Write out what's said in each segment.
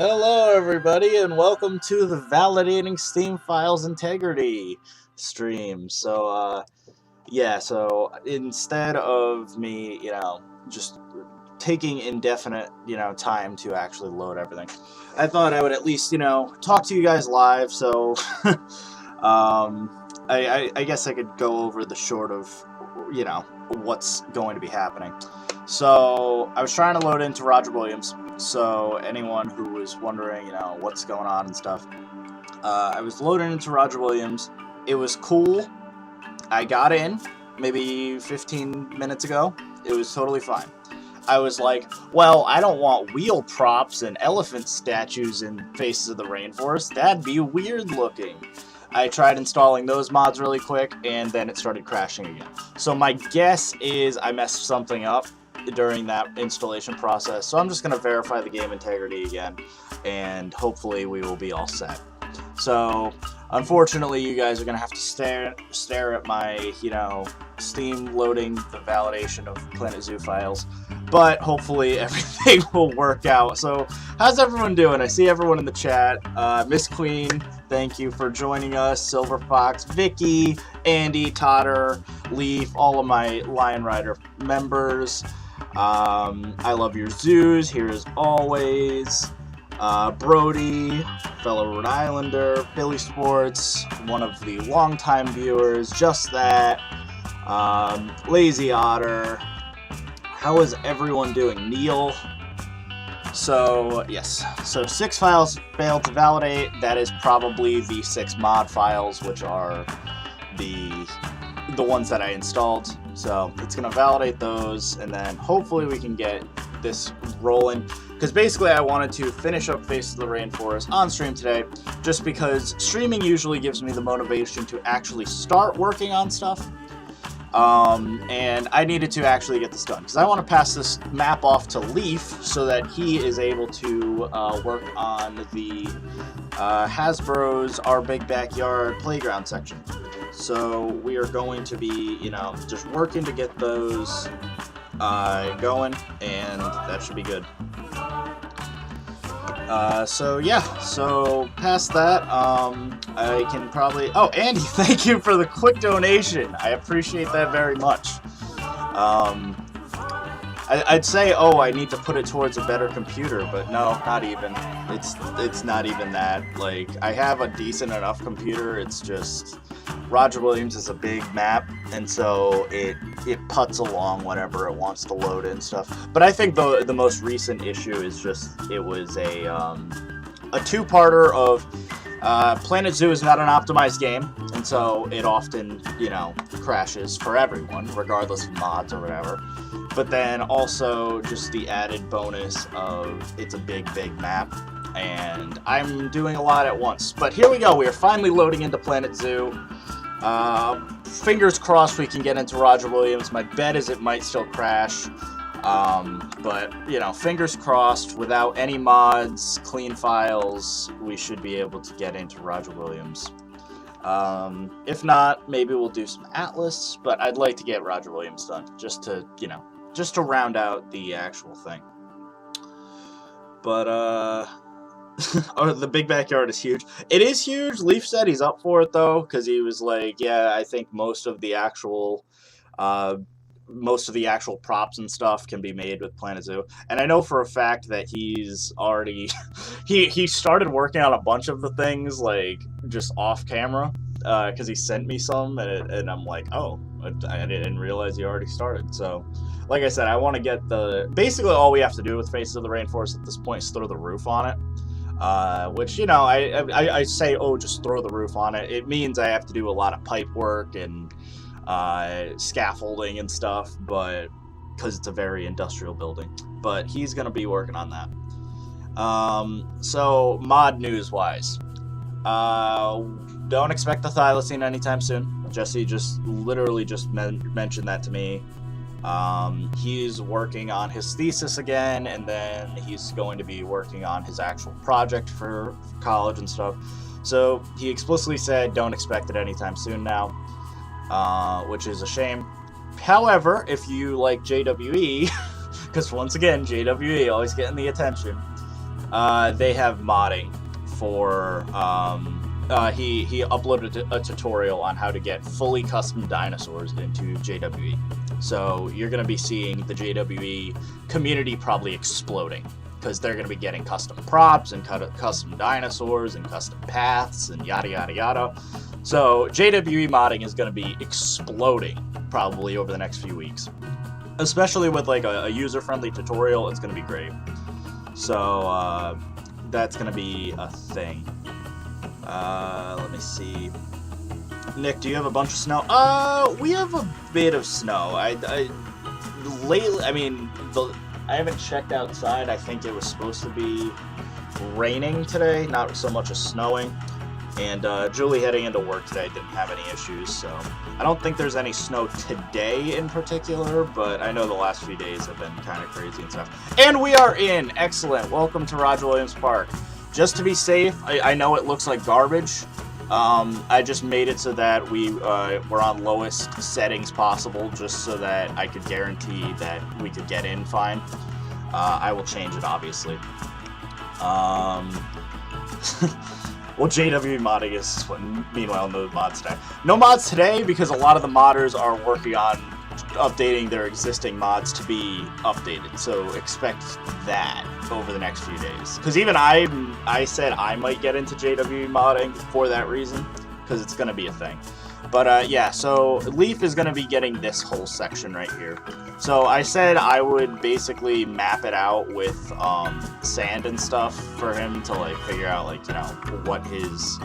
Hello everybody and welcome to the Validating Steam Files Integrity stream. So instead of me, just taking indefinite, time to actually load everything, I thought I would at least, talk to you guys live, so I guess I could go over the short of, what's going to be happening. So I was trying to load into Roger Williams. So anyone who was wondering, what's going on and stuff, I was loading into Roger Williams. It was cool. I got in maybe 15 minutes ago. It was totally fine. I was like, well, I don't want wheel props and elephant statues in Faces of the Rainforest. That'd be weird looking. I tried installing those mods really quick, and then it started crashing again. So my guess is I messed something up during that installation process, so I'm just going to verify the game integrity again, and hopefully we will be all set. So unfortunately you guys are going to have to stare at my, Steam loading the validation of Planet Zoo files, but hopefully everything will work out. So how's everyone doing? I see everyone in the chat. Miss Queen, thank you for joining us. Silver Fox, Vicky, Andy, Totter, Leaf, all of my Lion Rider members. I love your zoos, here as always. Brody, fellow Rhode Islander, Billy Sports, one of the longtime viewers, Just That, Lazy Otter. How is everyone doing? Neil. So, yes. So 6 files failed to validate. That is probably the 6 mod files, which are the ones that I installed. So it's going to validate those, and then hopefully we can get this rolling. Because basically I wanted to finish up Faces of the Rainforest on stream today, just because streaming usually gives me the motivation to actually start working on stuff. And I needed to actually get this done, because I want to pass this map off to Leaf so that he is able to work on the Hasbro's Our Big Backyard Playground section. So we are going to be, just working to get those going, and that should be good. So past that, I can probably... Oh, Andy, thank you for the quick donation. I appreciate that very much. I'd say, oh, I need to put it towards a better computer, but no, not even. It's not even that. Like, I have a decent enough computer, it's just... Roger Williams is a big map, and so it puts along whenever it wants to load in stuff. But I think the most recent issue is just it was a two-parter of Planet Zoo is not an optimized game, and so it often crashes for everyone, regardless of mods or whatever. But then also just the added bonus of it's a big map, and I'm doing a lot at once. But here we go. We are finally loading into Planet Zoo. Fingers crossed we can get into Roger Williams. My bet is it might still crash. But, fingers crossed, without any mods, clean files, we should be able to get into Roger Williams. If not, maybe we'll do some Atlas, but I'd like to get Roger Williams done, just to round out the actual thing. But, oh, the Big Backyard is huge. It is huge. Leaf said he's up for it, though, because he was like, yeah, I think most of the actual props and stuff can be made with Planet Zoo. And I know for a fact that he's already... he started working on a bunch of the things, like, just off camera, because he sent me some, and I'm like, oh, I didn't realize he already started. So, like I said, I want to get the... Basically, all we have to do with Faces of the Rainforest at this point is throw the roof on it. Which, I say, oh, just throw the roof on it. It means I have to do a lot of pipe work and scaffolding and stuff, but because it's a very industrial building. But he's going to be working on that. So, mod news-wise. Don't expect the thylacine anytime soon. Jesse literally just mentioned that to me. He's working on his thesis again, and then he's going to be working on his actual project for college and stuff. So he explicitly said don't expect it anytime soon now, which is a shame. However, if you like JWE, because once again, JWE always getting the attention, they have modding for, he uploaded a tutorial on how to get fully custom dinosaurs into JWE. So you're going to be seeing the JWE community probably exploding, because they're going to be getting custom props and custom dinosaurs and custom paths and yada yada yada. So JWE modding is going to be exploding probably over the next few weeks, especially with like a user-friendly tutorial. It's going to be great. So that's going to be a thing. Let me see. Nick, do you have a bunch of snow? We have a bit of snow. Lately, I mean, I haven't checked outside. I think it was supposed to be raining today, not so much as snowing. And Julie heading into work today didn't have any issues, so I don't think there's any snow today in particular, but I know the last few days have been kind of crazy and stuff. And we are in! Excellent! Welcome to Roger Williams Park. Just to be safe, I know it looks like garbage. I just made it so that we're on lowest settings possible, just so that I could guarantee that we could get in fine. I will change it, obviously. Well, JW modding is, meanwhile, no mods today. No mods today because a lot of the modders are working on updating their existing mods to be updated. So expect that over the next few days. Because even I said I might get into JW modding for that reason, because it's going to be a thing. But yeah, so Leaf is going to be getting this whole section right here. So I said I would basically map it out with sand and stuff for him to like figure out like, you know, what his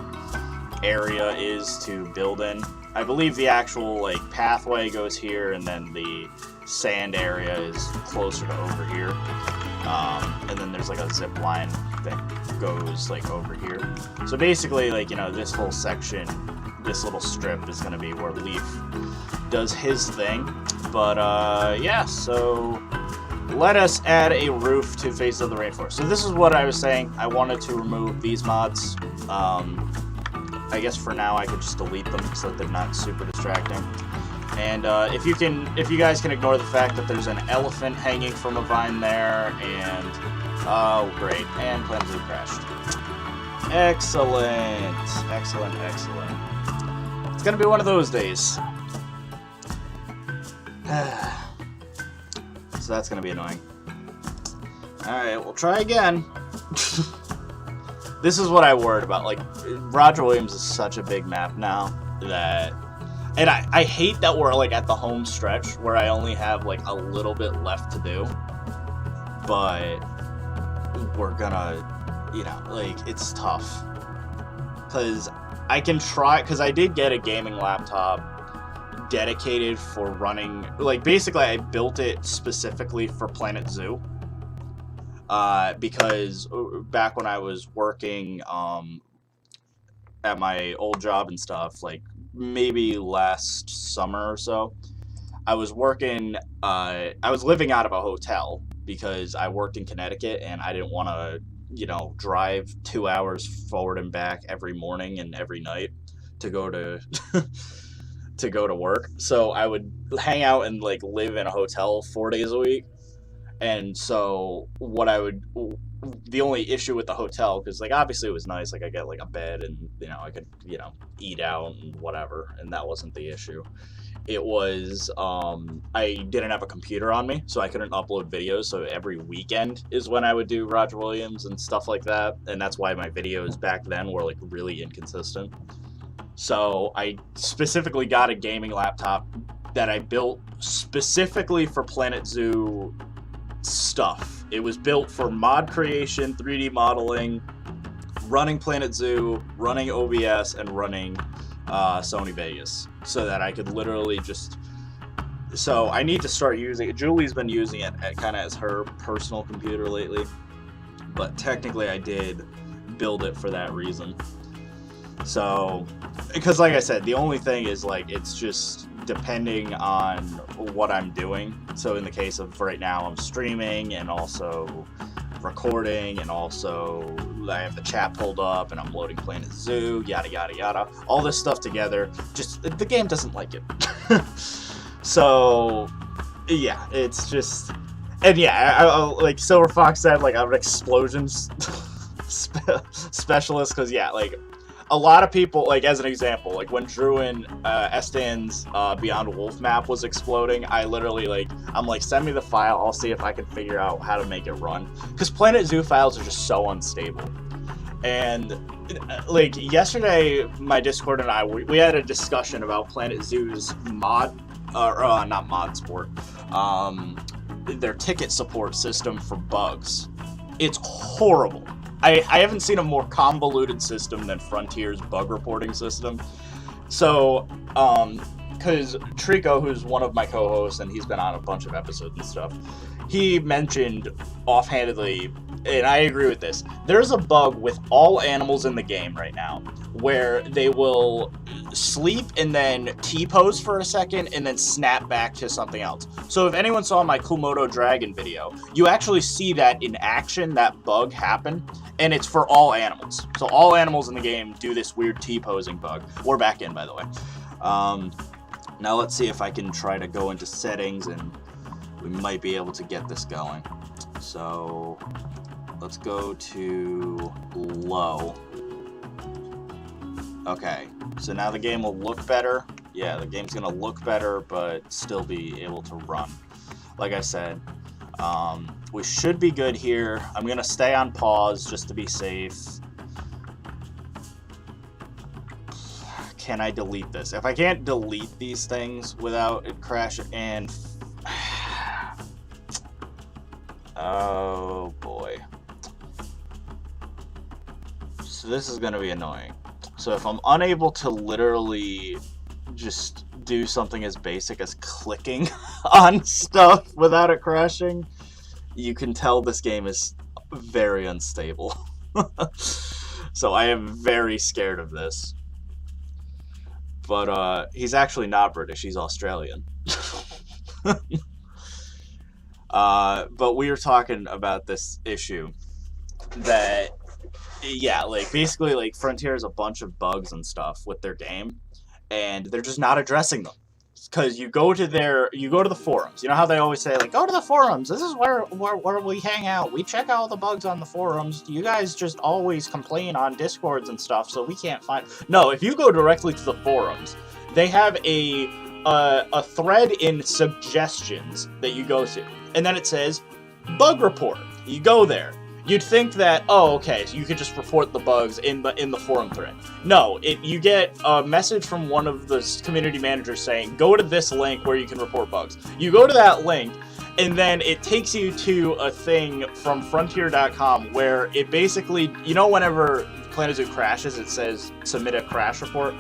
area is to build in. I believe the actual like pathway goes here, and then the sand area is closer to over here. And then there's like a zip line that goes like over here. So basically, like, you know, this whole section, this little strip is going to be where Leaf does his thing. But yeah, so let us add a roof to Face of the Rainforest. So this is what I was saying. I wanted to remove these mods. I guess for now I could just delete them so that they're not super distracting. And if you guys can ignore the fact that there's an elephant hanging from a vine there, and oh great, and Planet Zoo crashed. Excellent, excellent, excellent. It's gonna be one of those days. So that's gonna be annoying. Alright, we'll try again. This is what I worried about. Like, Roger Williams is such a big map now that... And I hate that we're, like, at the home stretch where I only have, like, a little bit left to do. But we're gonna, you know, like, it's tough. Because I can try... Because I did get a gaming laptop dedicated for running... Like, basically, I built it specifically for Planet Zoo. Because back when I was working at my old job and stuff, like maybe last summer or so, I was working, I was living out of a hotel because I worked in Connecticut and I didn't want to, you know, drive 2 hours forward and back every morning and every night to go to to go to work. So I would hang out and like live in a hotel 4 days a week. And so the only issue with the hotel, because like obviously it was nice, like I get like a bed and, you know, I could, you know, eat out and whatever, and that wasn't the issue. It was I didn't have a computer on me, so I couldn't upload videos. So every weekend is when I would do Roger Williams and stuff like that, and that's why my videos back then were like really inconsistent. So I specifically got a gaming laptop that I built specifically for Planet Zoo stuff. It was built for mod creation, 3D modeling, running Planet Zoo, running OBS, and running Sony Vegas, so that I could literally just... So I need to start using it. Julie's been using it kind of as her personal computer lately, but technically I did build it for that reason. So, because like I said, the only thing is like, it's just depending on what I'm doing. So in the case of right now, I'm streaming and also recording, and also I have the chat pulled up and I'm loading Planet Zoo, yada yada yada. All this stuff together, just the game doesn't like it. So yeah, it's just... And yeah, like Silver Fox said, like, I have explosions specialist, because yeah, like a lot of people, like as an example, like when Drew and Estan's Beyond Wolf map was exploding, I literally I'm like, send me the file, I'll see if I can figure out how to make it run, because Planet Zoo files are just so unstable. And like yesterday, my Discord and I, we had a discussion about Planet Zoo's mod, not mod support, their ticket support system for bugs. It's horrible. I haven't seen a more convoluted system than Frontier's bug reporting system. So, because Trico, who's one of my co-hosts, and he's been on a bunch of episodes and stuff, he mentioned offhandedly, and I agree with this, there's a bug with all animals in the game right now where they will sleep and then T-pose for a second and then snap back to something else. So if anyone saw my Kumodo Dragon video, you actually see that in action, that bug happen, and it's for all animals. So all animals in the game do this weird T-posing bug. We're back in, by the way. Now let's see if I can try to go into settings, and we might be able to get this going. So let's go to low. Okay, so now the game will look better. Yeah, the game's gonna look better, but still be able to run. Like I said, we should be good here. I'm gonna stay on pause just to be safe. Can I delete this? If I can't delete these things without it crashing, and oh boy. So this is gonna be annoying. So if I'm unable to literally just do something as basic as clicking on stuff without it crashing, you can tell this game is very unstable. So I am very scared of this. But he's actually not British, he's Australian. But we were talking about this issue that, yeah, like basically like Frontier has a bunch of bugs and stuff with their game, and they're just not addressing them. Because you go to the forums. You know how they always say, like, go to the forums. This is where we hang out. We check all the bugs on the forums. You guys just always complain on Discords and stuff, so we can't find. No, if you go directly to the forums, they have a thread in suggestions that you go to, and then it says bug report. You go there. You'd think that, oh, okay, so you could just report the bugs in the forum thread. No, you get a message from one of the community managers saying, go to this link where you can report bugs. You go to that link, and then it takes you to a thing from Frontier.com where it basically, you know, whenever Planet Zoo crashes, it says submit a crash report.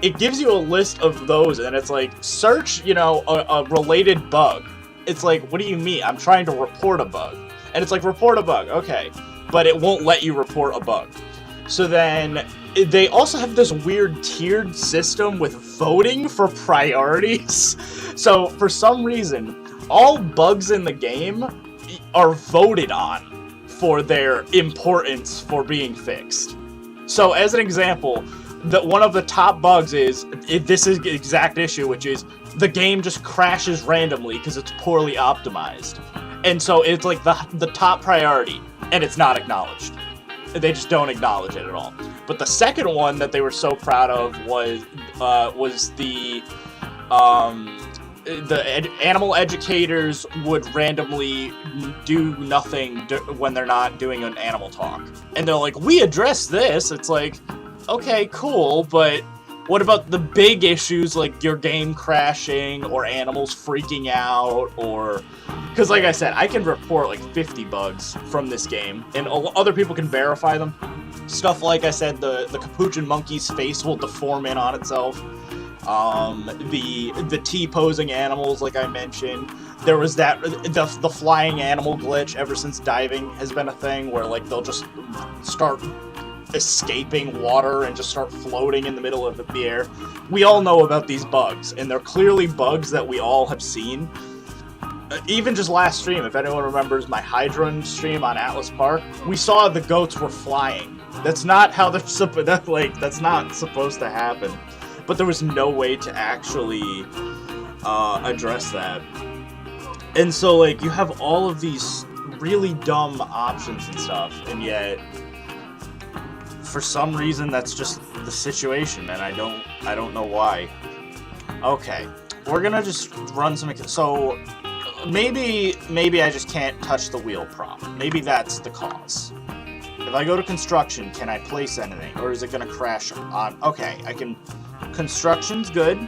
It gives you a list of those, and it's like, search, you know, a related bug. It's like, what do you mean? I'm trying to report a bug. And it's like, report a bug, okay. But it won't let you report a bug. So then, they also have this weird tiered system with voting for priorities. So, for some reason, all bugs in the game are voted on for their importance for being fixed. So, as an example, one of the top bugs is, this is the exact issue, which is, the game just crashes randomly because it's poorly optimized. And so it's like the top priority, and it's not acknowledged. They just don't acknowledge it at all. But the second one that they were so proud of was the animal educators would randomly do nothing when they're not doing an animal talk. And they're like, we address this. It's like, okay, cool, but what about the big issues like your game crashing or animals freaking out, or... Because like I said, I can report like 50 bugs from this game, and other people can verify them. Stuff like I said, the capuchin monkey's face will deform in on itself. The T-posing animals, like I mentioned. There was the flying animal glitch ever since diving has been a thing, where like they'll just start escaping water and just start floating in the middle of the air. We all know about these bugs, and they're clearly bugs that we all have seen. Even just last stream, if anyone remembers my Hydron stream on Atlas Park, we saw the goats were flying. That's not how they're that's not supposed to happen. But there was no way to actually address that. And so like you have all of these really dumb options and stuff, and yet for some reason, that's just the situation, and I don't know why. Okay, we're gonna just run some. So maybe I just can't touch the wheel prop. Maybe that's the cause. If I go to construction, can I place anything, or is it gonna crash on? Okay, I can. Construction's good.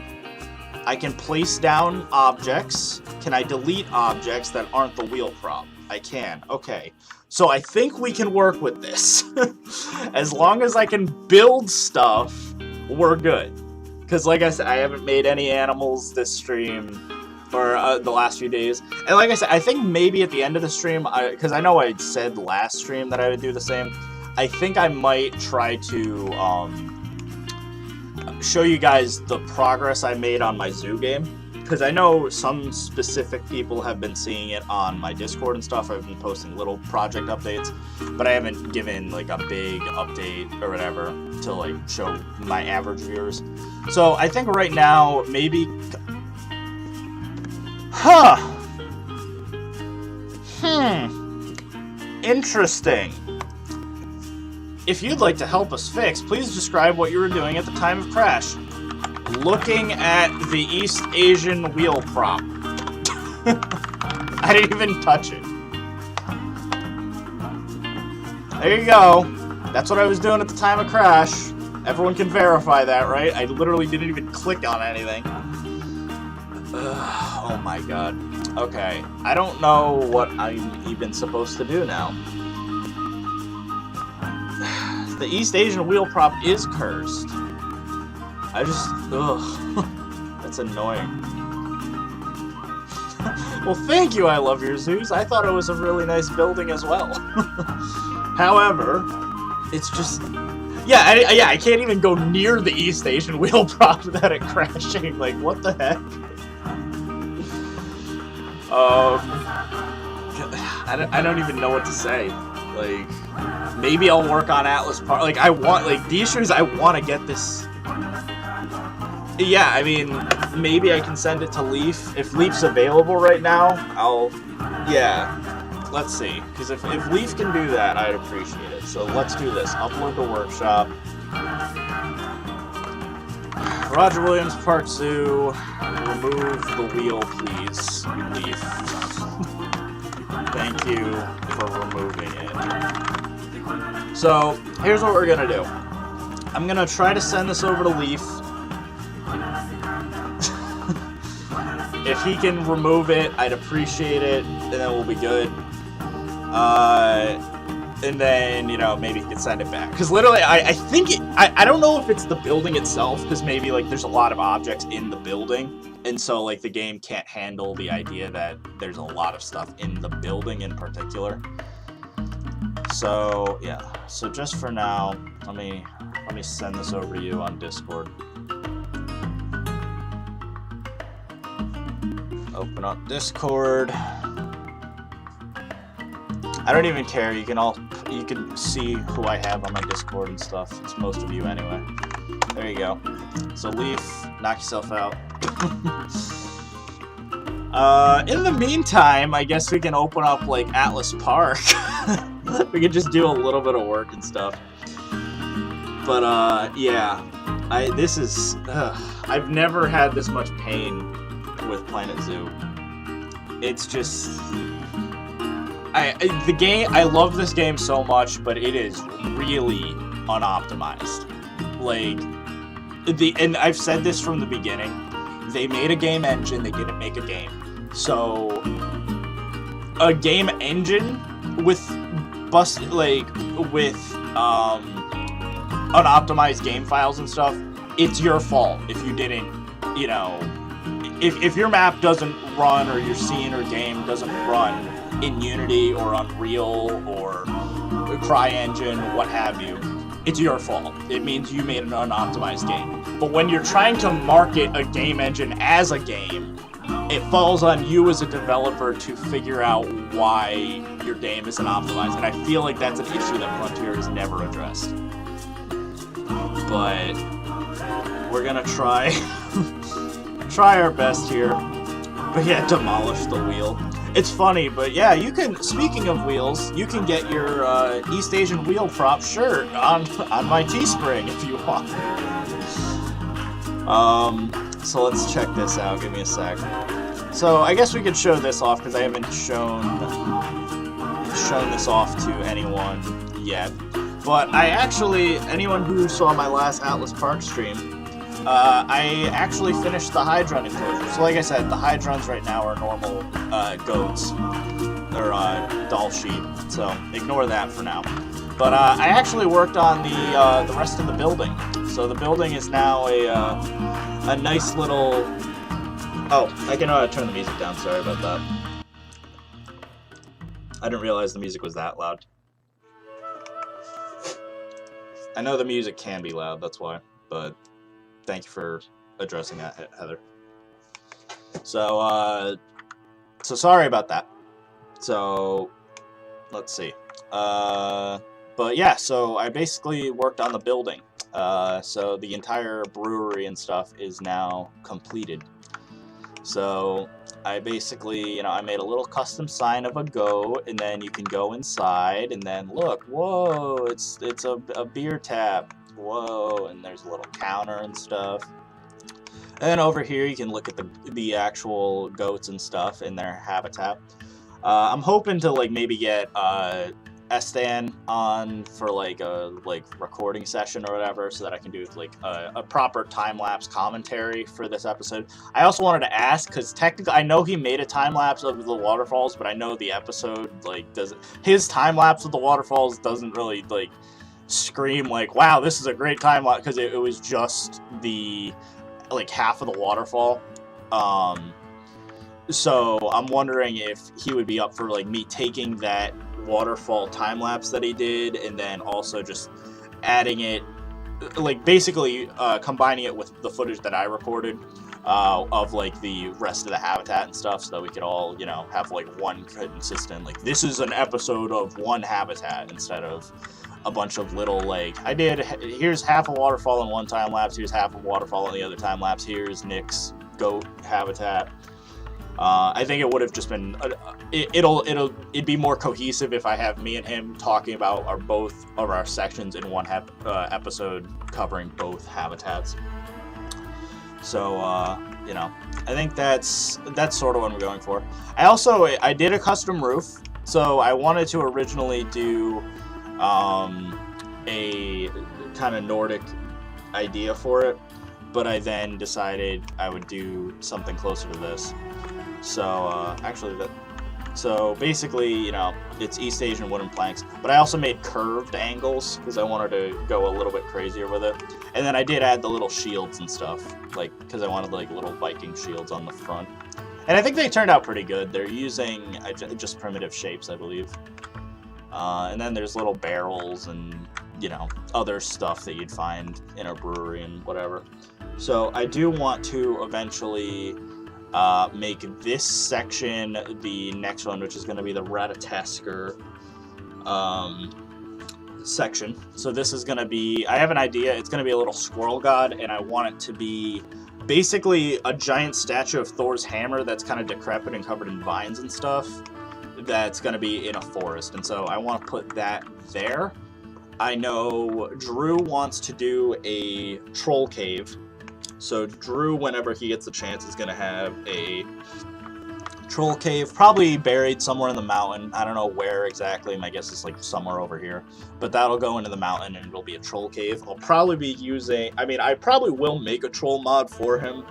I can place down objects. Can I delete objects that aren't the wheel prop? I can. Okay. So I think we can work with this. As long as I can build stuff, we're good. Because like I said, I haven't made any animals this stream, or the last few days. And like I said, I think maybe at the end of the stream, because I know I said last stream that I would do the same, I think I might try to show you guys the progress I made on my zoo game. Because I know some specific people have been seeing it on my Discord and stuff. I've been posting little project updates, but I haven't given like a big update or whatever to like show my average viewers. So I think right now, maybe... Interesting. If you'd like to help us fix, please describe what you were doing at the time of crash. Looking at the East Asian wheel prop. I didn't even touch it. There you go. That's what I was doing at the time of crash. Everyone can verify that, right? I literally didn't even click on anything. Oh my god. Okay. I don't know what I'm even supposed to do now. The East Asian wheel prop is cursed. I just... ugh. That's annoying. Well, thank you, I love your zoos. I thought it was a really nice building as well. However, it's just... Yeah, I can't even go near the East Asian wheel prop without it crashing. Like, what the heck? I don't even know what to say. Like, maybe I'll work on Atlas Park. Like, I want... Like, the issue is I want to get this... Yeah, I mean, maybe I can send it to Leaf. If Leaf's available right now, I'll... Yeah. Let's see. Because if Leaf can do that, I'd appreciate it. So let's do this. Upload to workshop. Roger Williams, Park Zoo. Remove the wheel, please, Leaf. Thank you for removing it. So, here's what we're going to do. I'm going to try to send this over to Leaf. If he can remove it, I'd appreciate it, and then we'll be good. And then, you know, maybe he can send it back. Because literally, I think I don't know if it's the building itself, because maybe, like, there's a lot of objects in the building. And so, like, the game can't handle the idea that there's a lot of stuff in the building in particular. So, yeah. So just for now, let me send this over to you on Discord. Open up Discord. I don't even care. You can see who I have on my Discord and stuff. It's most of you anyway. There you go. So Leaf, knock yourself out. In the meantime, I guess we can open up like Atlas Park. We can just do a little bit of work and stuff. But yeah, I've never had this much pain with Planet Zoo. It's just I love this game so much, but it is really unoptimized. Like and I've said this from the beginning. They made a game engine, they didn't make a game. So a game engine with unoptimized game files and stuff, it's your fault if you didn't, you know, if your map doesn't run or your scene or game doesn't run in Unity or Unreal or CryEngine, what have you, it's your fault. It means you made an unoptimized game. But when you're trying to market a game engine as a game, it falls on you as a developer to figure out why your game isn't optimized. And I feel like that's an issue that Frontier has never addressed. But we're gonna try our best here. But yeah, demolish the wheel. It's funny, but yeah, you can. Speaking of wheels, you can get your East Asian wheel prop shirt on my Teespring if you want. So let's check this out. Give me a sec. So I guess we could show this off because I haven't shown this off to anyone yet. But I actually, anyone who saw my last Atlas Park stream, I actually finished the Hydron enclosure. So like I said, the Hydrons right now are normal goats, or doll sheep, so ignore that for now. But I actually worked on the rest of the building. So the building is now a nice little... Oh, I can turn the music down, sorry about that. I didn't realize the music was that loud. I know the music can be loud, that's why, but... Thank you for addressing that, Heather. So sorry about that. So, let's see. But yeah, so I basically worked on the building. So the entire brewery and stuff is now completed. So I basically, I made a little custom sign of a goat, and then you can go inside, and then look, whoa, it's a beer tap. Whoa, and there's a little counter and stuff. And then over here you can look at the actual goats and stuff in their habitat. I'm hoping to maybe get Estan on for a recording session or whatever, so that I can do a proper time-lapse commentary for this episode. I also wanted to ask, because technically I know he made a time-lapse of the waterfalls, but I know the episode his time-lapse of the waterfalls doesn't really scream wow, this is a great time lapse, because it was just the half of the waterfall. So I'm wondering if he would be up for me taking that waterfall time lapse that he did, and then also just adding it, basically combining it with the footage that I recorded of the rest of the habitat and stuff, so that we could all have one consistent this is an episode of one habitat, instead of a bunch of little here's half a waterfall in one time lapse, here's half a waterfall in the other time lapse, here's Nick's goat habitat. I think it would have just been it'd be more cohesive if I have me and him talking about both of our sections in one episode covering both habitats. So I think that's sort of what I'm going for. I did a custom roof, so I wanted to originally do a kind of Nordic idea for it, but I then decided I would do something closer to this. So so basically, it's East Asian wooden planks, but I also made curved angles because I wanted to go a little bit crazier with it. And then I did add the little shields and stuff, because I wanted little Viking shields on the front. And I think they turned out pretty good. They're using just primitive shapes, I believe. And then there's little barrels and, other stuff that you'd find in a brewery and whatever. So I do want to eventually make this section the next one, which is going to be the Ratatasker section. So this is going to be, I have an idea, it's going to be a little squirrel god, and I want it to be basically a giant statue of Thor's hammer that's kind of decrepit and covered in vines and stuff, that's going to be in a forest. And so I want to put that there. I know Drew wants to do a troll cave. So Drew, whenever he gets a chance, is going to have a troll cave, probably buried somewhere in the mountain. I don't know where exactly. My guess is somewhere over here. But that'll go into the mountain and it'll be a troll cave. I'll probably be using... I probably will make a troll mod for him.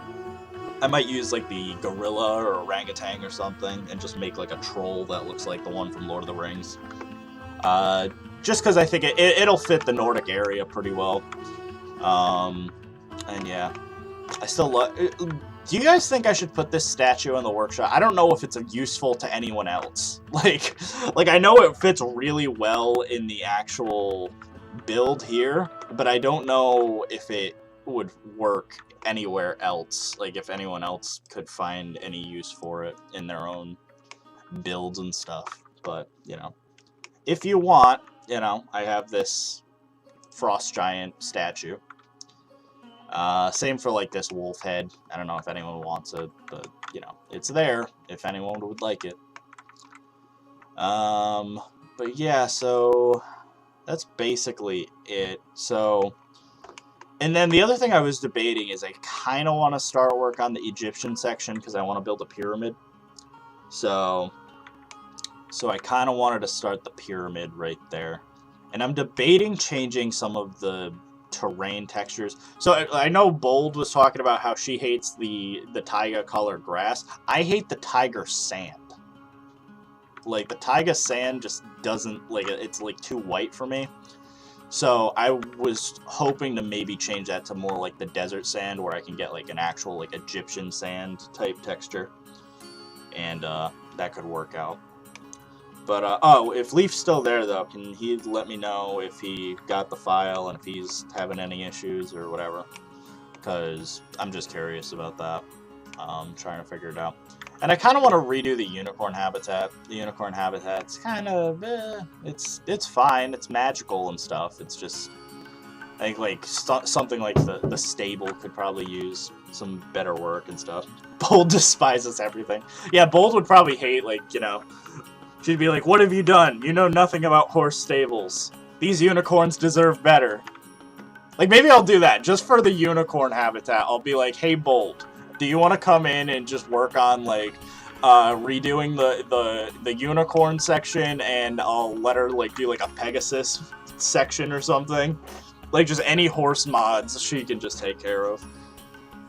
I might use the gorilla or orangutan or something and just make a troll that looks like the one from Lord of the Rings. Just because I think it'll fit the Nordic area pretty well. And yeah, I still love... Do you guys think I should put this statue in the workshop? I don't know if it's useful to anyone else. I know it fits really well in the actual build here, but I don't know if it would work anywhere else. If anyone else could find any use for it in their own builds and stuff. But, if you want, I have this frost giant statue. Same for this wolf head. I don't know if anyone wants it, but it's there if anyone would like it. But yeah, so that's basically it. So, and then the other thing I was debating is I kind of want to start work on the Egyptian section because I want to build a pyramid. So I kind of wanted to start the pyramid right there. And I'm debating changing some of the terrain textures. So I know Bold was talking about how she hates the taiga colored grass. I hate the tiger sand. Like, the taiga sand just doesn't, like, it's like too white for me. So I was hoping to maybe change that to more like the desert sand, where I can get like an actual like Egyptian sand type texture, and that could work out. But oh, if Leaf's still there though, can he let me know if he got the file and if he's having any issues or whatever? Because I'm just curious about that. Trying to figure it out. And I kind of want to redo the unicorn habitat. The unicorn habitat's kind of, it's fine. It's magical and stuff. It's just, I think like something like the stable could probably use some better work and stuff. Bold despises everything. Yeah, Bold would probably hate, like, you know, she'd be like, what have you done? You know nothing about horse stables. These unicorns deserve better. Like, maybe I'll do that just for the unicorn habitat. I'll be like, hey, Bold, do you want to come in and just work on, like, redoing the unicorn section, and I'll let her, like, do, like, a Pegasus section or something? Like, just any horse mods she can just take care of.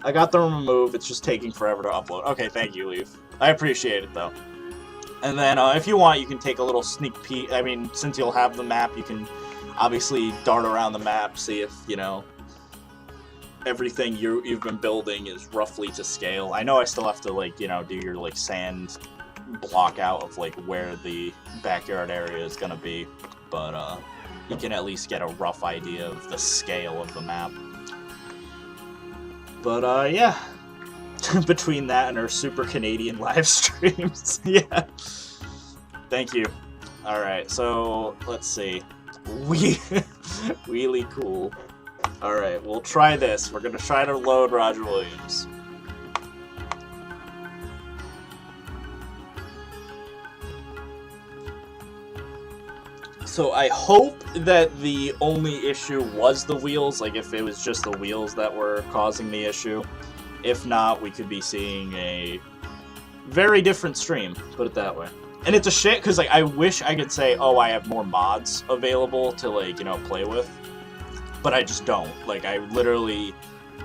I got them removed. It's just taking forever to upload. Okay, thank you, Leaf. I appreciate it, though. And then, if you want, you can take a little sneak peek. I mean, since you'll have the map, you can obviously dart around the map, see if, you know, everything you've been building is roughly to scale. I know I still have to, like, you know, do your, like, sand block out of, like, where the backyard area is gonna be, but you can at least get a rough idea of the scale of the map. But yeah, between that and our super Canadian live streams, yeah. Thank you. Alright, so let's see. Really cool. Alright, we'll try this. We're gonna try to load Roger Williams. So I hope that the only issue was the wheels, like if it was just the wheels that were causing the issue. If not, we could be seeing a very different stream, put it that way. And it's a shit, because like I wish I could say, oh, I have more mods available to, like, you know, play with. But I just don't. Like, I literally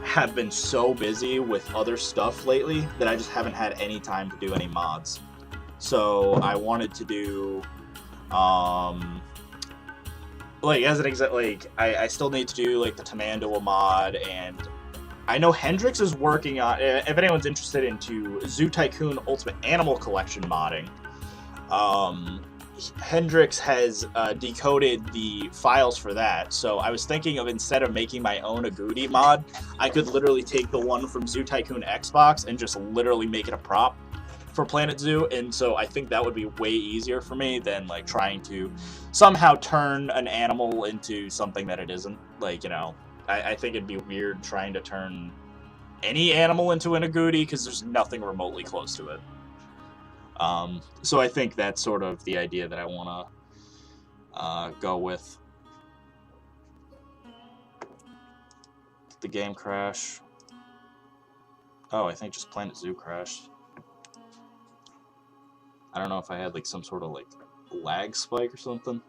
have been so busy with other stuff lately that I just haven't had any time to do any mods. So I wanted to do, like, as an example, like, I still need to do, like, the Tamandua mod, and I know Hendrix is working on, if anyone's interested into Zoo Tycoon Ultimate Animal Collection modding, Hendrix has decoded the files for that, so I was thinking of, instead of making my own Agouti mod, I could literally take the one from Zoo Tycoon Xbox and just literally make it a prop for Planet Zoo, and so I think that would be way easier for me than, like, trying to somehow turn an animal into something that it isn't. Like, you know, I think it'd be weird trying to turn any animal into an Agouti, because there's nothing remotely close to it. So I think that's sort of the idea that I want to go with. Did the game crash? Oh, I think just Planet Zoo crashed. I don't know if I had, like, some sort of, like, lag spike or something.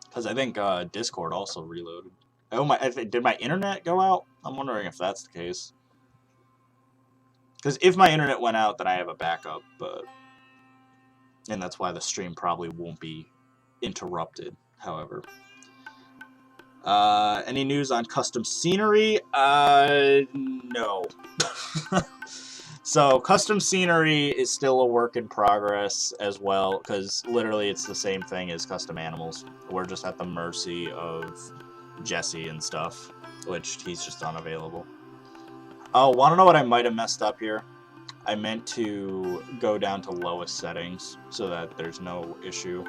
Because I think Discord also reloaded. Oh, did my internet go out? I'm wondering if that's the case. Because if my internet went out, then I have a backup, but... And that's why the stream probably won't be interrupted, however. Any news on custom scenery? No. So, custom scenery is still a work in progress as well, because literally it's the same thing as custom animals. We're just at the mercy of Jesse and stuff, which he's just unavailable. Oh, want to know what I might have messed up here? I meant to go down to lowest settings so that there's no issue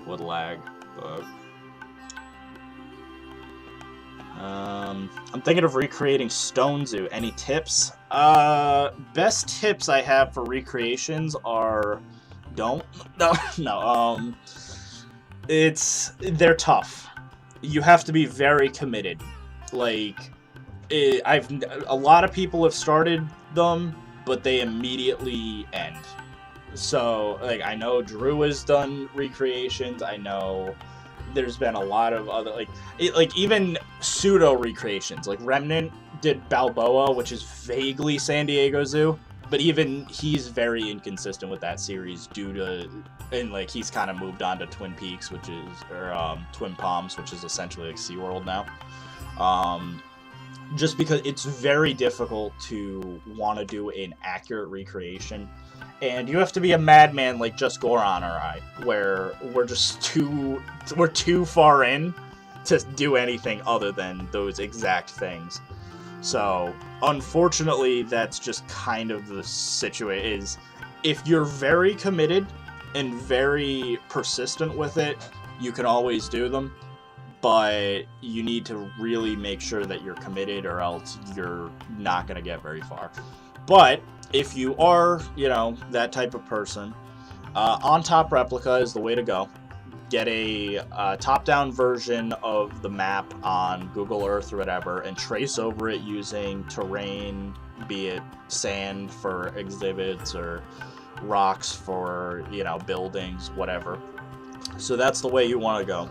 with lag, but... I'm thinking of recreating Stone Zoo. Any tips? Best tips I have for recreations are don't. No, no. They're tough. You have to be very committed. Like, a lot of people have started them, but they immediately end. So, like, I know Drew has done recreations. I know there's been a lot of other, like even pseudo recreations. Like Remnant did Balboa, which is vaguely San Diego Zoo, but even he's very inconsistent with that series due to, and like he's kind of moved on to Twin Peaks, which is, or Twin Palms, which is essentially like SeaWorld now. Just because it's very difficult to want to do an accurate recreation. And you have to be a madman like Just Goron or I, where we're too far in to do anything other than those exact things. So, unfortunately, that's just kind of the situation. Is if you're very committed and very persistent with it, you can always do them. But you need to really make sure that you're committed, or else you're not going to get very far. But if you are, you know, that type of person, on-top replica is the way to go. Get a top-down version of the map on Google Earth or whatever, and trace over it using terrain, be it sand for exhibits or rocks for, you know, buildings, whatever. So that's the way you want to go.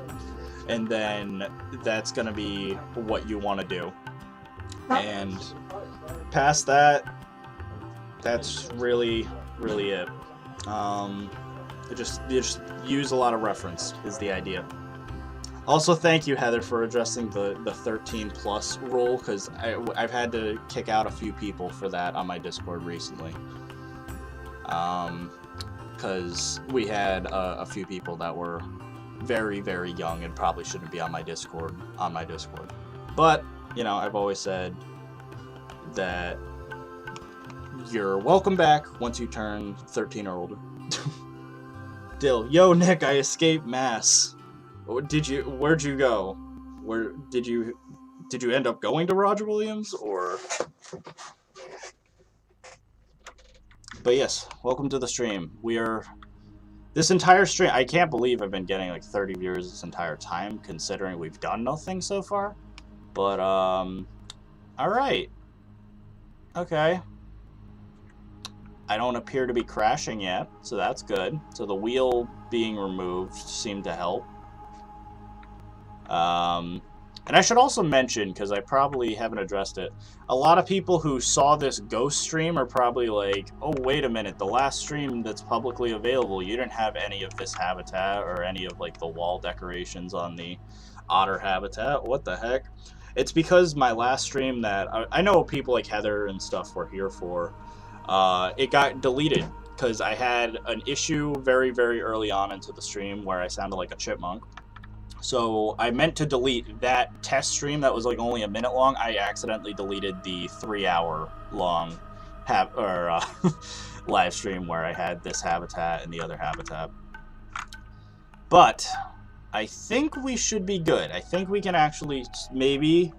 And then that's going to be what you want to do. And past that, that's really it. You just use a lot of reference is the idea. Also, thank you, Heather, for addressing the 13+ rule, because I've had to kick out a few people for that on my Discord recently. Because we had a few people that were very, very young and probably shouldn't be on my Discord. But, you know, I've always said that you're welcome back once you turn 13 or older. Dill, yo Nick, I escaped mass. Where'd you go? Did you end up going to Roger Williams, or? But yes, welcome to the stream. This entire stream, I can't believe I've been getting like 30 viewers this entire time, considering we've done nothing so far. But, alright. Okay. I don't appear to be crashing yet, so that's good. So the wheel being removed seemed to help. And I should also mention, because I probably haven't addressed it, a lot of people who saw this ghost stream are probably like, oh, wait a minute, the last stream that's publicly available, you didn't have any of this habitat or any of like the wall decorations on the otter habitat. What the heck? It's because my last stream that I know people like Heather and stuff were here for, it got deleted because I had an issue very, very early on into the stream where I sounded like a chipmunk. So I meant to delete that test stream that was like only a minute long. I accidentally deleted the 3-hour long live stream where I had this habitat and the other habitat. But I think we should be good. I think we can actually maybe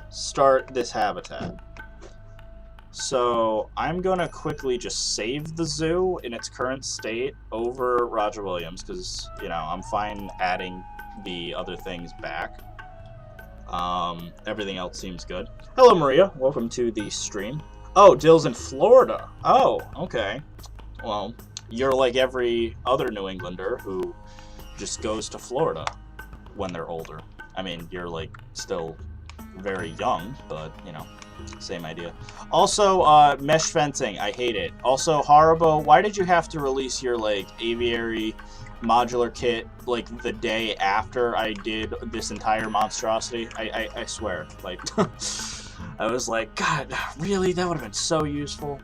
start this habitat. So I'm going to quickly just save the zoo in its current state over Roger Williams because, you know, I'm fine adding the other things back. Everything else seems good. Hello, Maria. Welcome to the stream. Oh, Dill's in Florida. Oh, okay. Well, you're like every other New Englander who just goes to Florida when they're older. I mean, you're like still very young, but you know, same idea. Also, mesh fencing. I hate it. Also, Haribo, why did you have to release your like aviary modular kit like the day after I did this entire monstrosity? I swear, like I was like, God, really? That would have been so useful.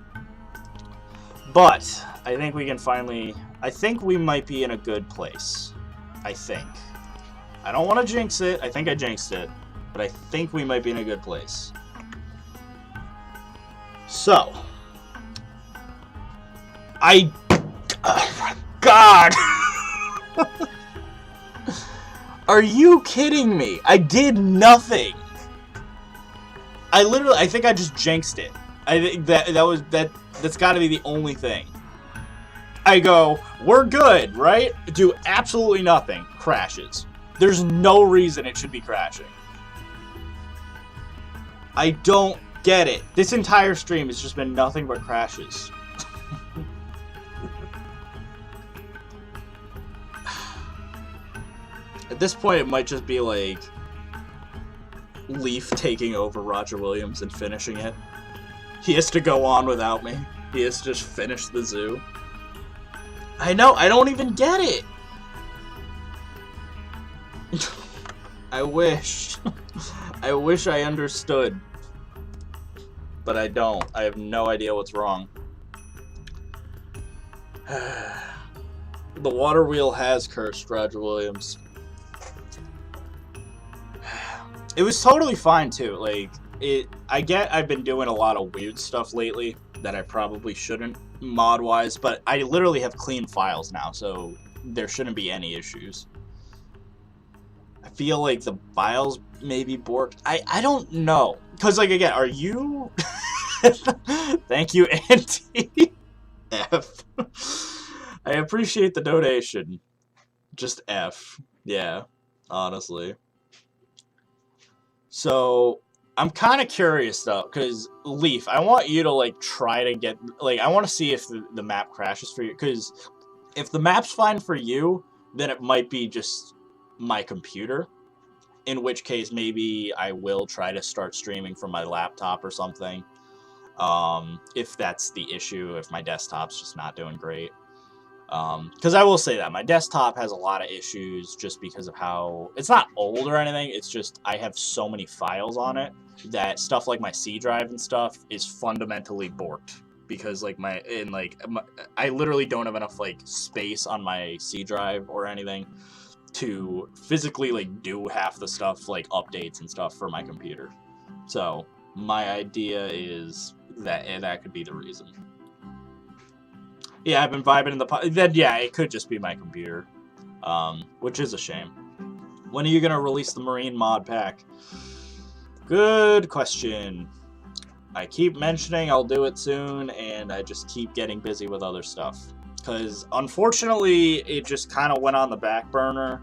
But I think we can finally, I think we might be in a good place. I think. I don't want to jinx it. I think I jinxed it, but I think we might be in a good place. So oh my God. Are you kidding me? I did nothing. I think I just jinxed it. I think that's got to be the only thing. I go, we're good, right? Do absolutely nothing. Crashes. There's no reason it should be crashing. I don't get it. This entire stream has just been nothing but crashes. At this point, it might just be like Leaf taking over Roger Williams and finishing it. He has to go on without me. He has to just finish the zoo. I know, I don't even get it! I wish. I wish I understood. But I don't. I have no idea what's wrong. The water wheel has cursed Roger Williams. It was totally fine too. Like, I've been doing a lot of weird stuff lately that I probably shouldn't mod-wise, but I literally have clean files now, so there shouldn't be any issues. I feel like the files may be borked. I don't know. Because, like, again, are you... Thank you, Auntie F. I appreciate the donation. Just F. Yeah, honestly. So, I'm kind of curious, though, because, Leaf, I want you to, like, try to get... Like, I want to see if the map crashes for you, because if the map's fine for you, then it might be just my computer, in which case maybe I will try to start streaming from my laptop or something, if that's the issue, if my desktop's just not doing great. Because I will say that my desktop has a lot of issues just because of how it's not old or anything. It's just I have so many files on it that stuff like my C drive and stuff is fundamentally borked because like I literally don't have enough like space on my C drive or anything to physically like do half the stuff like updates and stuff for my computer. So my idea is that that could be the reason. Yeah, I've been vibing in the... Then, yeah, it could just be my computer. Which is a shame. When are you going to release the Marine mod pack? Good question. I keep mentioning I'll do it soon, and I just keep getting busy with other stuff. Because, unfortunately, it just kind of went on the back burner.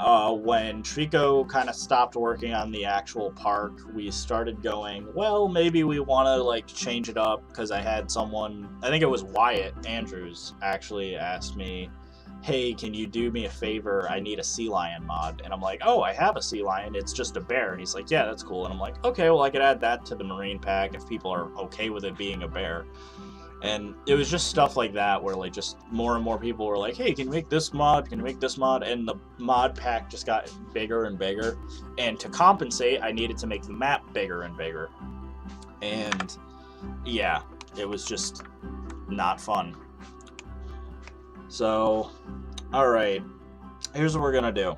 When Trico kind of stopped working on the actual park, we started going, well, maybe we want to, like, change it up, because I had someone, I think it was Wyatt Andrews, actually asked me, hey, can you do me a favor? I need a sea lion mod. And I'm like, oh, I have a sea lion, it's just a bear. And he's like, yeah, that's cool. And I'm like, okay, well, I could add that to the Marine pack if people are okay with it being a bear. And it was just stuff like that where like just more and more people were like, hey, can you make this mod? Can you make this mod? And the mod pack just got bigger and bigger. And to compensate, I needed to make the map bigger and bigger. And yeah, it was just not fun. So, alright. Here's what we're gonna do.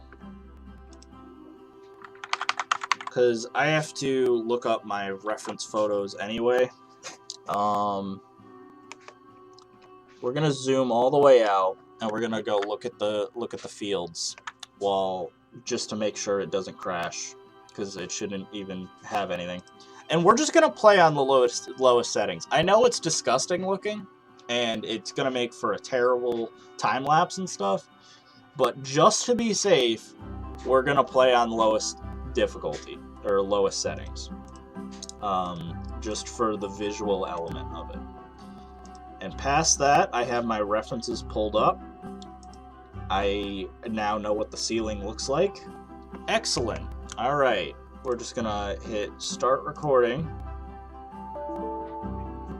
Because I have to look up my reference photos anyway. We're gonna zoom all the way out, and we're gonna go look at the fields, just to make sure it doesn't crash, because it shouldn't even have anything. And we're just gonna play on the lowest settings. I know it's disgusting looking, and it's gonna make for a terrible time lapse and stuff, but just to be safe, we're gonna play on lowest difficulty or lowest settings, just for the visual element of it. And past that, I have my references pulled up. I now know what the ceiling looks like. Excellent. Alright, we're just gonna hit start recording.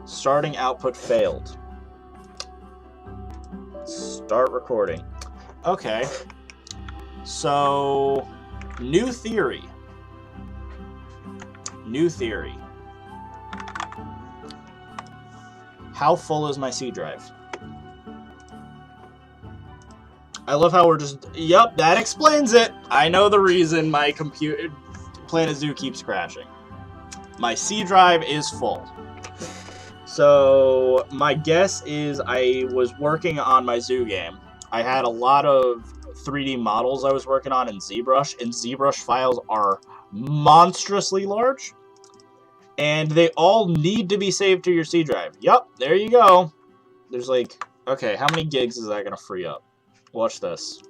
Starting output failed. Start recording. Okay. So, new theory. New theory. How full is my C drive? I love how we're just... Yup, that explains it. I know the reason my computer... Planet Zoo keeps crashing. My C drive is full. So, my guess is I was working on my zoo game. I had a lot of 3D models I was working on in ZBrush, and ZBrush files are monstrously large. And they all need to be saved to your C drive. Yup, there you go. There's like Okay, how many gigs is that going to free up? Watch this.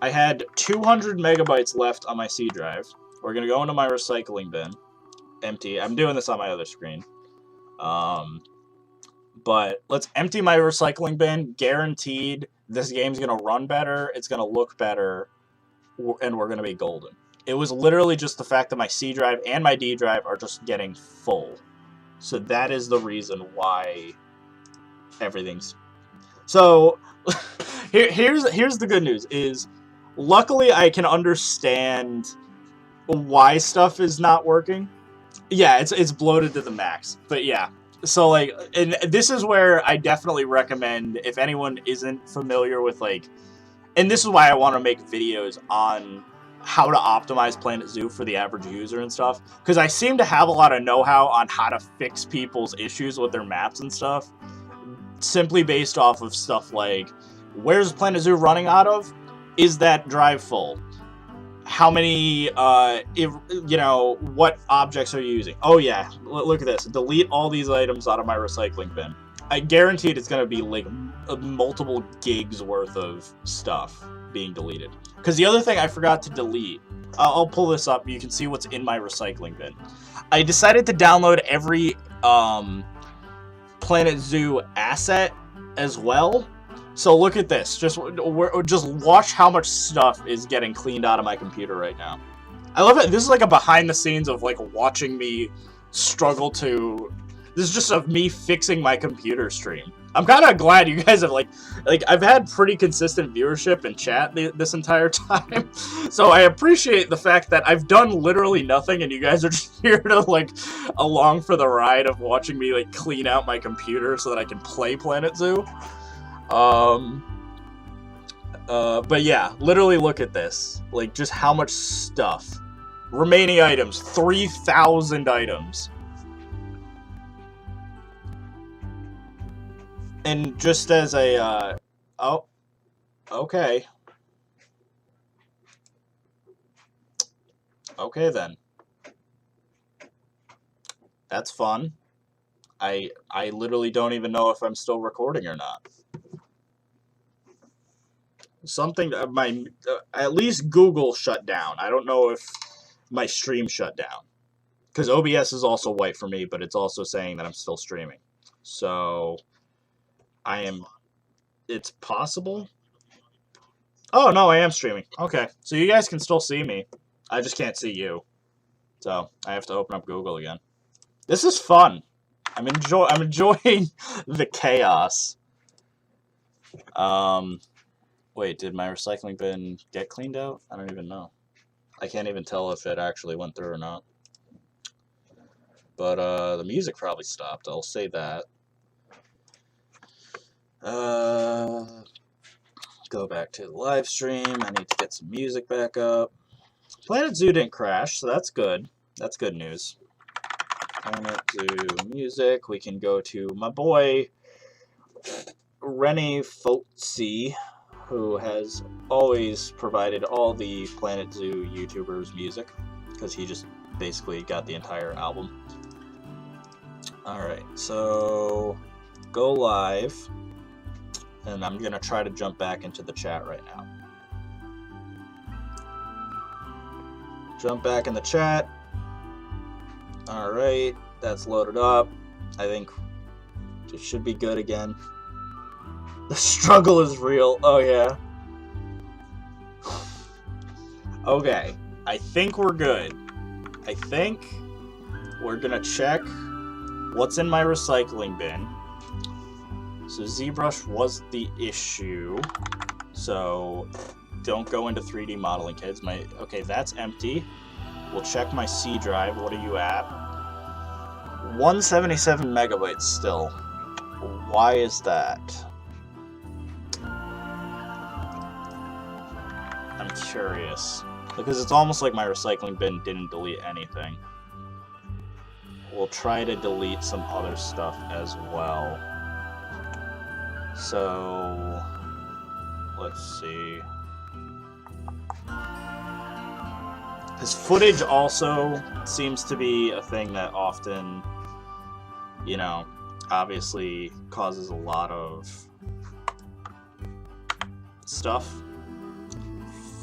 I had 200 megabytes left on my C drive. We're going to go into my recycling bin. Empty. I'm doing this on my other screen. But let's empty my recycling bin. Guaranteed this game's going to run better. It's going to look better. And we're going to be golden. It was literally just the fact that my C drive and my D drive are just getting full. So that is the reason why everything's... So, here's the good news, is luckily I can understand why stuff is not working. Yeah, it's bloated to the max. But yeah, so like, and this is where I definitely recommend, if anyone isn't familiar with like, and this is why I want to make videos on how to optimize Planet Zoo for the average user and stuff, because I seem to have a lot of know-how on how to fix people's issues with their maps and stuff, simply based off of stuff like, where's Planet Zoo running out of? Is that drive full? How many, you know, what objects are you using? Oh yeah, look at this. Delete all these items out of my recycling bin. I guaranteed it's going to be like multiple gigs worth of stuff being deleted. Because the other thing I forgot to delete, I'll pull this up, you can see what's in my recycling bin. I decided to download every Planet Zoo asset as well. So look at this. Just watch how much stuff is getting cleaned out of my computer right now. I love it. This is like a behind the scenes of like watching me struggle to... This is just of me fixing my computer stream. I'm kind of glad you guys have like I've had pretty consistent viewership and chat this entire time. So I appreciate the fact that I've done literally nothing and you guys are just here to like along for the ride of watching me like clean out my computer so that I can play Planet Zoo. But yeah, literally look at this. Like just how much stuff. Remaining items, 3,000 items. And just as a, oh, okay. Okay then. That's fun. I literally don't even know if I'm still recording or not. Something, at least Google shut down. I don't know if my stream shut down. Because OBS is also white for me, but it's also saying that I'm still streaming. So... It's possible? Oh, no, I am streaming. Okay, so you guys can still see me. I just can't see you. So, I have to open up Google again. This is fun. I'm enjoying the chaos. Wait, did my recycling bin get cleaned out? I don't even know. I can't even tell if it actually went through or not. But, the music probably stopped. I'll say that. Go back to the live stream. I need to get some music back up. Planet Zoo didn't crash, so that's good. That's good news. Planet Zoo music. We can go to my boy Rennie Foltzy, who has always provided all the Planet Zoo YouTubers music, because he just basically got the entire album. Alright, so go live. And I'm going to try to jump back into the chat right now. Jump back in the chat. Alright, that's loaded up. I think it should be good again. The struggle is real. Oh, yeah. Okay, I think we're good. I think we're going to check what's in my recycling bin. So ZBrush was the issue, so don't go into 3D modeling, kids. Okay, that's empty. We'll check my C drive. What are you at? 177 megabytes still. Why is that? I'm curious. Because it's almost like my recycling bin didn't delete anything. We'll try to delete some other stuff as well. So, let's see. His footage also seems to be a thing that often, you know, obviously causes a lot of stuff.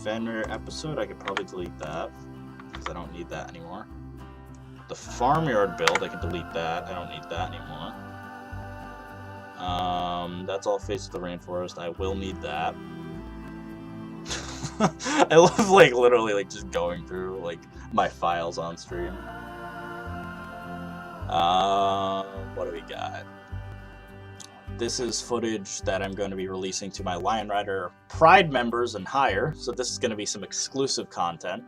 Fender episode, I could probably delete that because I don't need that anymore. The farmyard build, I can delete that. I don't need that anymore. That's all Face of the Rainforest. I will need that. I love, like, literally, like, just going through, like, my files on stream. What do we got? This is footage that I'm going to be releasing to my Lion Rider Pride members and higher, so this is going to be some exclusive content.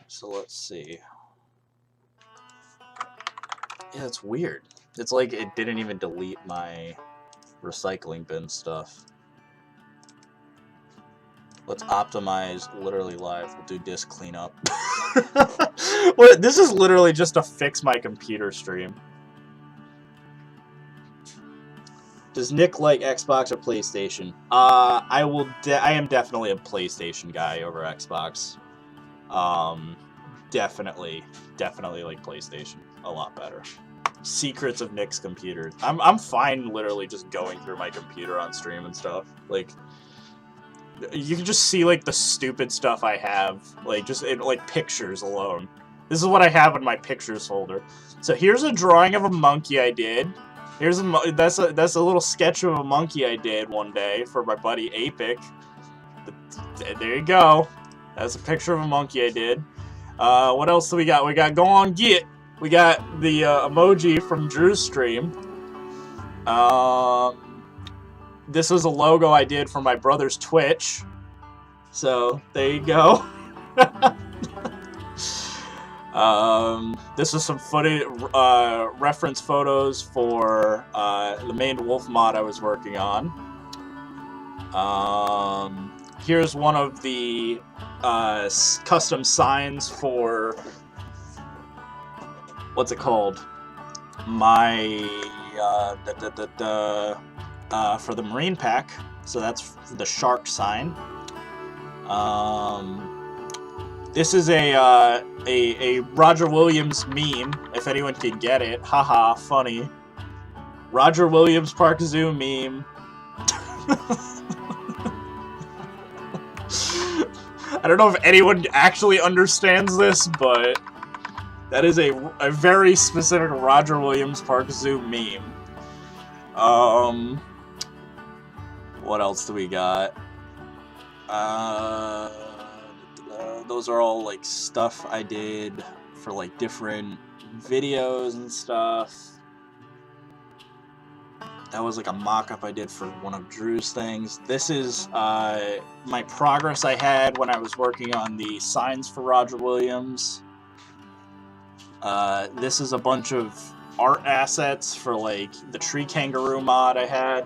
So let's see. Yeah, it's weird. It's like it didn't even delete my recycling bin stuff. Let's optimize literally live. We'll do disk cleanup. What? This is literally just to fix my computer stream. Does Nick like Xbox or PlayStation? I am definitely a PlayStation guy over Xbox. Definitely like PlayStation a lot better. Secrets of Nick's computer. I'm fine literally just going through my computer on stream and stuff. Like, you can just see like the stupid stuff I have, like just like pictures alone. This is what I have in my pictures folder. So here's a drawing of a monkey I did. Here's that's a little sketch of a monkey I did one day for my buddy Apic. There you go. That's a picture of a monkey I did. What else do we got? We got Go On Get. We got the emoji from Drew's stream. This is a logo I did for my brother's Twitch. So, there you go. This is some footage, reference photos for the main wolf mod I was working on. Here's one of the custom signs for... What's it called? My... for the Marine Pack, so that's the shark sign. This is a Roger Williams meme, if anyone can get it. Haha, funny. Roger Williams Park Zoo meme. I don't know if anyone actually understands this, but that is a very specific Roger Williams Park Zoo meme. What else do we got? Those are all like stuff I did for like different videos and stuff. That was like a mock-up I did for one of Drew's things. This is my progress I had when I was working on the signs for Roger Williams. This is a bunch of art assets for like the tree kangaroo mod I had.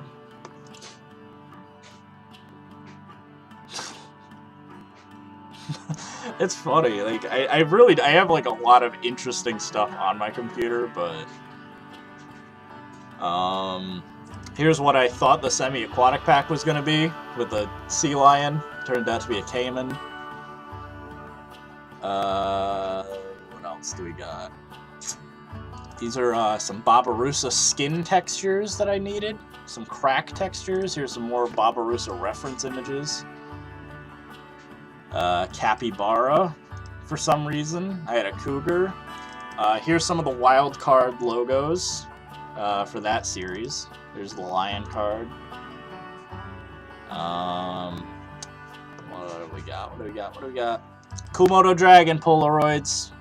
It's funny, like I have like a lot of interesting stuff on my computer, but here's what I thought the semi-aquatic pack was gonna be with the sea lion. Turned out to be a caiman. What else do we got? These are some Barbarossa skin textures that I needed. Some crack textures. Here's some more Barbarossa reference images. Capybara, for some reason. I had a cougar. Here's some of the wild card logos for that series. There's the lion card. What do we got? What do we got? Komodo Dragon Polaroids.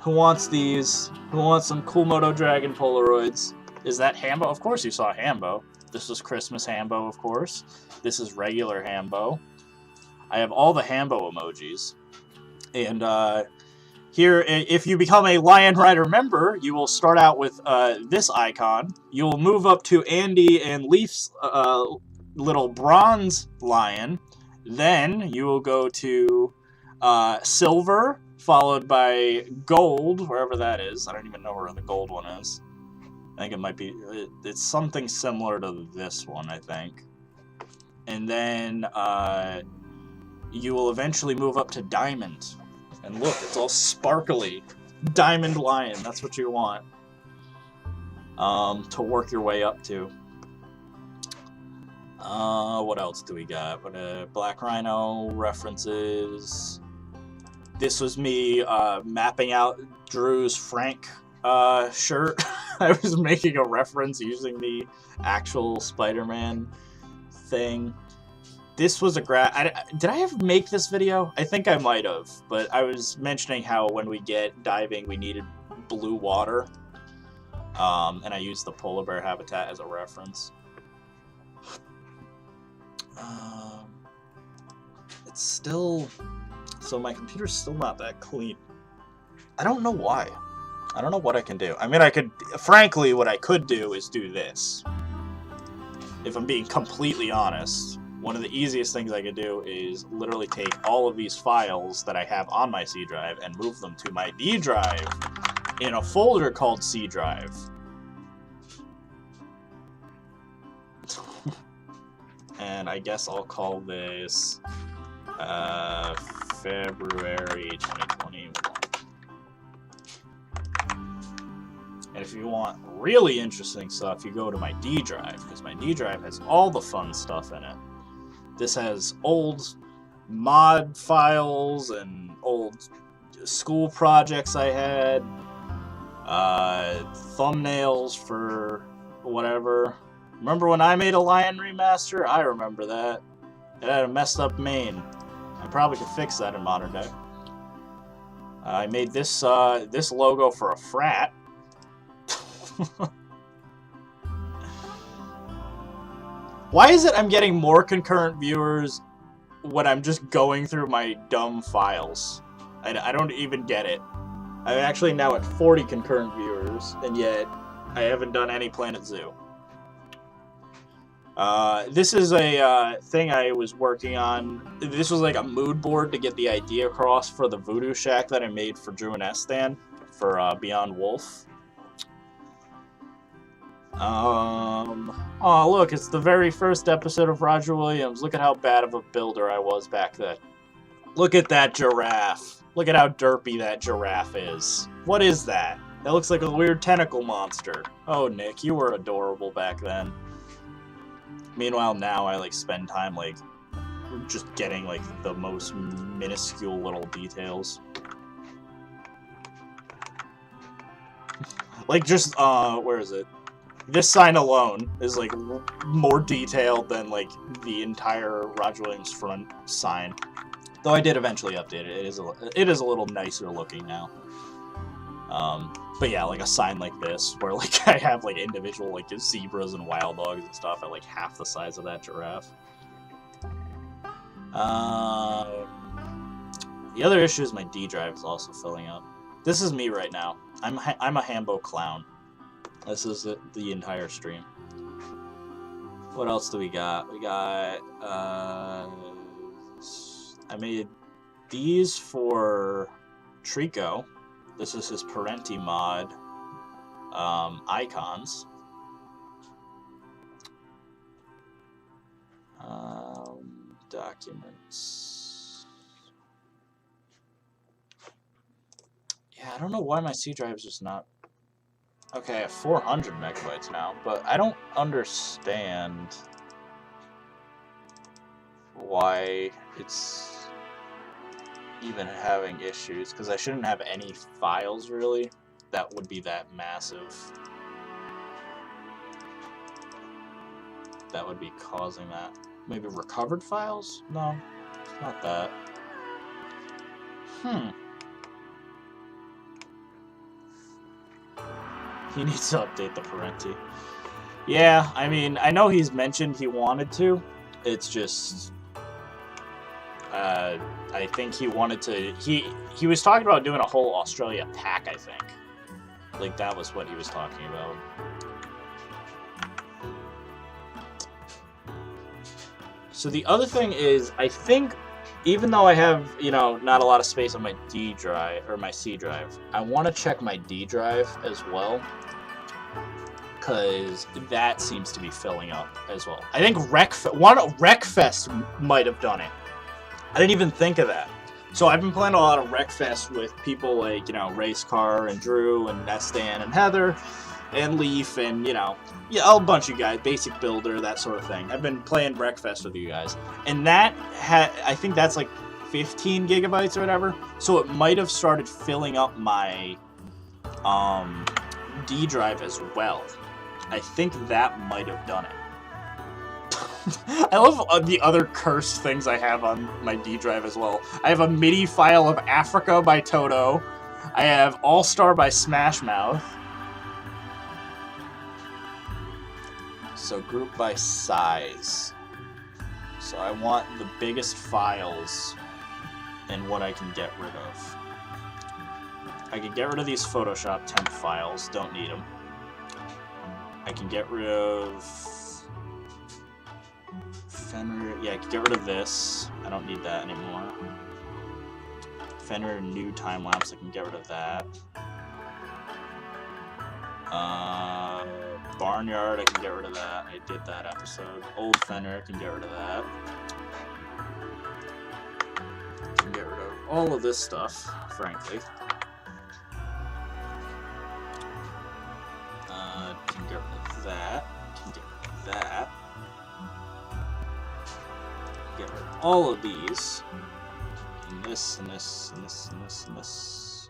Who wants these? Who wants some Komodo Dragon Polaroids? Is that Hambo? Of course you saw Hambo. This was Christmas Hambo, of course. This is regular Hambo. I have all the Hambo emojis. And here, if you become a Lion Rider member, you will start out with this icon. You will move up to Andy and Leaf's little bronze lion. Then you will go to silver, followed by gold, wherever that is. I don't even know where the gold one is. I think it might be... It's something similar to this one, I think. And then... you will eventually move up to diamond, And look, it's all sparkly. Diamond Lion, that's what you want. To work your way up to. What else do we got? Black Rhino references. This was me mapping out Drew's Frank shirt. I was making a reference using the actual Spider-Man thing. This was a did I ever make this video? I think I might have, but I was mentioning how when we get diving, we needed blue water. And I used the polar bear habitat as a reference. It's still... So my computer's still not that clean. I don't know why. I don't know what I can do. I mean, I could... Frankly, what I could do is do this. If I'm being completely honest, one of the easiest things I could do is literally take all of these files that I have on my C drive and move them to my D drive in a folder called C drive. And I guess I'll call this February 2021. And if you want really interesting stuff, you go to my D drive, because my D drive has all the fun stuff in it. This has old mod files and old school projects I had, thumbnails for whatever. Remember when I made a Lion remaster? I remember that. It had a messed up main. I probably could fix that in modern day. I made this this logo for a frat. Why is it I'm getting more concurrent viewers when I'm just going through my dumb files? I don't even get it. I'm actually now at 40 concurrent viewers, and yet I haven't done any Planet Zoo. This is a thing I was working on. This was like a mood board to get the idea across for the Voodoo Shack that I made for Drew and Estan for Beyond Wolf. Oh look, it's the very first episode of Roger Williams. Look at how bad of a builder I was back then. Look at that giraffe. Look at how derpy that giraffe is. What is that? That looks like a weird tentacle monster. Oh, Nick, you were adorable back then. Meanwhile, now I like spend time like just getting like the most minuscule little details. Like just where is it? This sign alone is like more detailed than like the entire Roger Williams front sign. Though I did eventually update it. It is a little nicer looking now. But yeah, like a sign like this, where like I have like individual like zebras and wild dogs and stuff at like half the size of that giraffe. The other issue is my D drive is also filling up. This is me right now. I'm a Hambo clown. This is the entire stream. What else do we got? We got I made these for Trico. This is his Parenti mod icons. Documents. Yeah, I don't know why my C drive is just not... Okay, I have 400 megabytes now, but I don't understand why it's even having issues, because I shouldn't have any files really that would be that massive that would be causing that. Maybe recovered files? No, it's not that. He needs to update the Parenti. Yeah, I mean, I know he's mentioned he wanted to. It's just I think he wanted to... He was talking about doing a whole Australia pack, I think. Like, that was what he was talking about. So the other thing is, I think, even though I have, you know, not a lot of space on my D drive, or my C drive, I want to check my D drive as well. Because that seems to be filling up as well. I think Wreckfest might have done it. I didn't even think of that. So I've been playing a lot of Wreckfest with people like, you know, Race Car and Drew and Nestan and Heather and Leaf and, you know, yeah, a bunch of guys, Basic Builder, that sort of thing. I've been playing Wreckfest with you guys. And that I think that's like 15 gigabytes or whatever. So it might have started filling up my D drive as well. I think that might have done it. I love the other cursed things I have on my D drive as well. I have a MIDI file of Africa by Toto. I have All Star by Smash Mouth. So group by size. So I want the biggest files and what I can get rid of. I can get rid of these Photoshop temp files. Don't need them. I can get rid of Fenrir. Yeah, I can get rid of this. I don't need that anymore. Fenrir new time lapse. I can get rid of that. Barnyard. I can get rid of that. I did that episode. Old Fenrir. I can get rid of that. I can get rid of all of this stuff, frankly. Can get rid of that. Can get rid of that. Get rid of all of these. And this, and this, and this, and this, and this.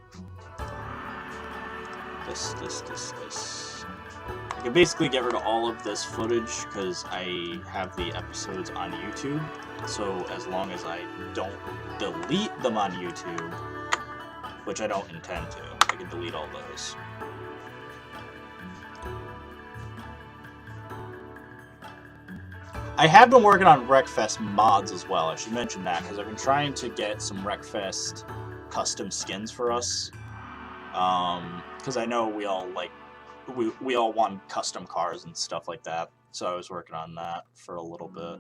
This. I can basically get rid of all of this footage because I have the episodes on YouTube. So as long as I don't delete them on YouTube, which I don't intend to, I can delete all those. I have been working on Wreckfest mods as well. I should mention that because I've been trying to get some Wreckfest custom skins for us. Because I know we all like we all want custom cars and stuff like that. So I was working on that for a little bit.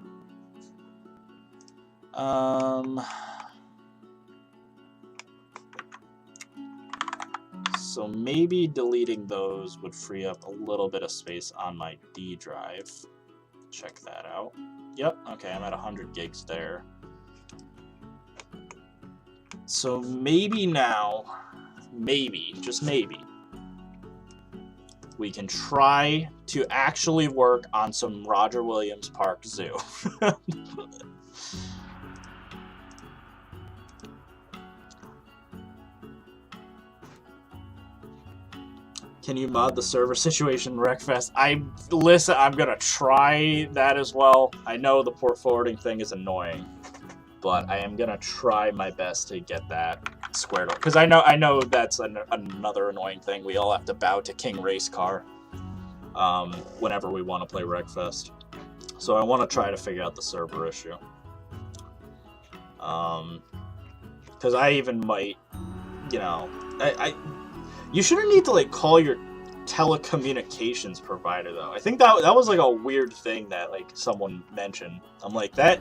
So maybe deleting those would free up a little bit of space on my D drive. Check that out. Yep, okay, I'm at 100 gigs there. So maybe now, maybe, just maybe, we can try to actually work on some Roger Williams Park Zoo. Can you mod the server situation in Wreckfest? Listen, I'm gonna try that as well. I know the port forwarding thing is annoying, but I am gonna try my best to get that squared up. Because I know that's another annoying thing. We all have to bow to King Race Car whenever we want to play Wreckfest. So I want to try to figure out the server issue. Because I even might, you know, you shouldn't need to like call your telecommunications provider though. I think that was like a weird thing that like someone mentioned. I'm like that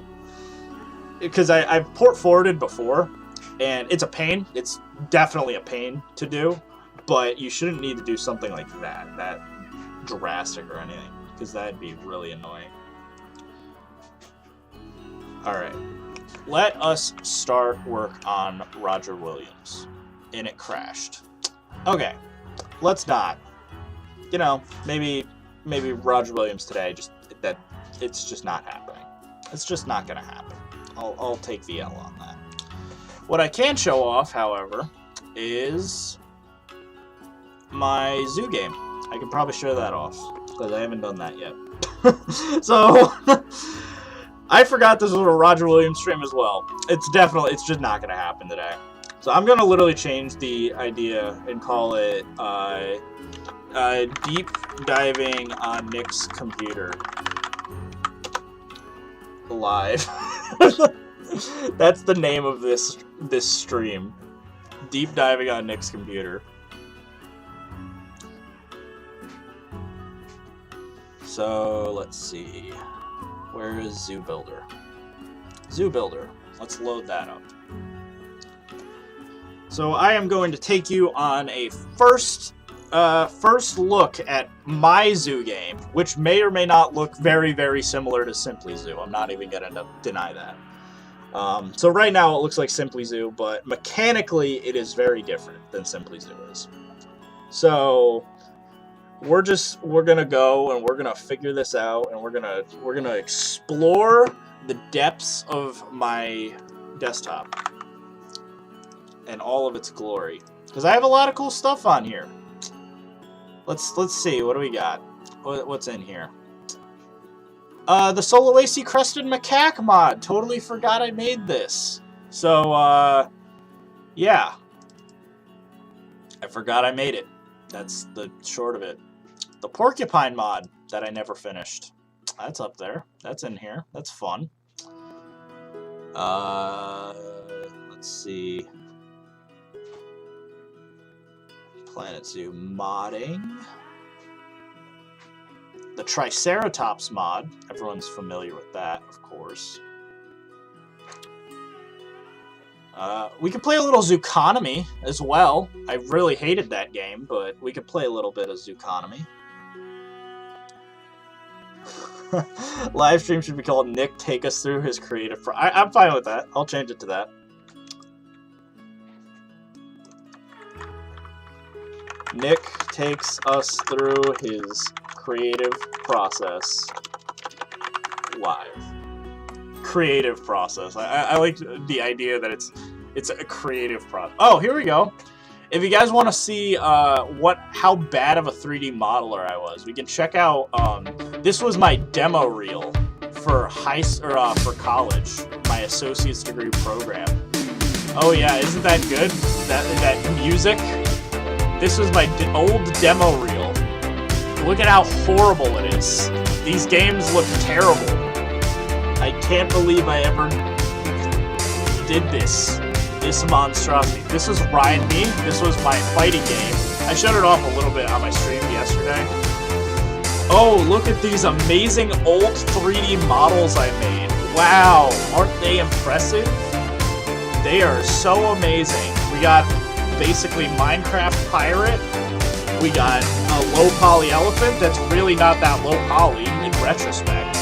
because I've port forwarded before and it's a pain. It's definitely a pain to do, but you shouldn't need to do something like that drastic or anything, because that'd be really annoying. All right, let us start work on Roger Williams, and it crashed. Okay, let's not. You know, maybe Roger Williams today it's just not happening. It's just not gonna happen. I'll take the L on that. What I can show off, however, is my zoo game. I can probably show that off because I haven't done that yet. So I forgot this was a Roger Williams stream as well. It's just not gonna happen today. So I'm gonna literally change the idea and call it deep diving on Nick's computer live. That's the name of this stream. Deep diving on Nick's computer. So let's see. Where is Zoo Builder? Zoo Builder. Let's load that up. So I am going to take you on a first look at my zoo game, which may or may not look very, very similar to Simply Zoo. I'm not even going to deny that. So right now it looks like Simply Zoo, but mechanically it is very different than Simply Zoo is. So we're gonna go and we're gonna figure this out, and we're gonna explore the depths of my desktop and all of its glory, because I have a lot of cool stuff on here. Let's see, what do we got? What's in here? The Solo AC Crested Macaque mod. Totally forgot I made this. So, yeah. I forgot I made it. That's the short of it. The Porcupine mod that I never finished. That's up there. That's in here. That's fun. Let's see. Planet Zoo modding. The Triceratops mod. Everyone's familiar with that, of course. We could play a little Zooconomy as well. I really hated that game, but we could play a little bit of Zooconomy. Live stream should be called Nick Take Us Through His Creative I'm fine with that. I'll change it to that. Nick takes us through his creative process live. Creative process. I like the idea that it's a creative process. Oh, here we go. If you guys want to see how bad of a 3D modeler I was, we can check out. This was my demo reel for for college, my associate's degree program. Oh yeah, isn't that good? That music. This was my old demo reel. Look at how horrible it is. These games look terrible. I can't believe I ever did this monstrosity. This was Ryan Me. This was my fighting game. I shut it off a little bit on my stream yesterday. Oh, look at these amazing old 3D models I made. Wow, aren't they impressive? They are so amazing. We got basically Minecraft Pirate. We got a low poly elephant that's really not that low poly in retrospect.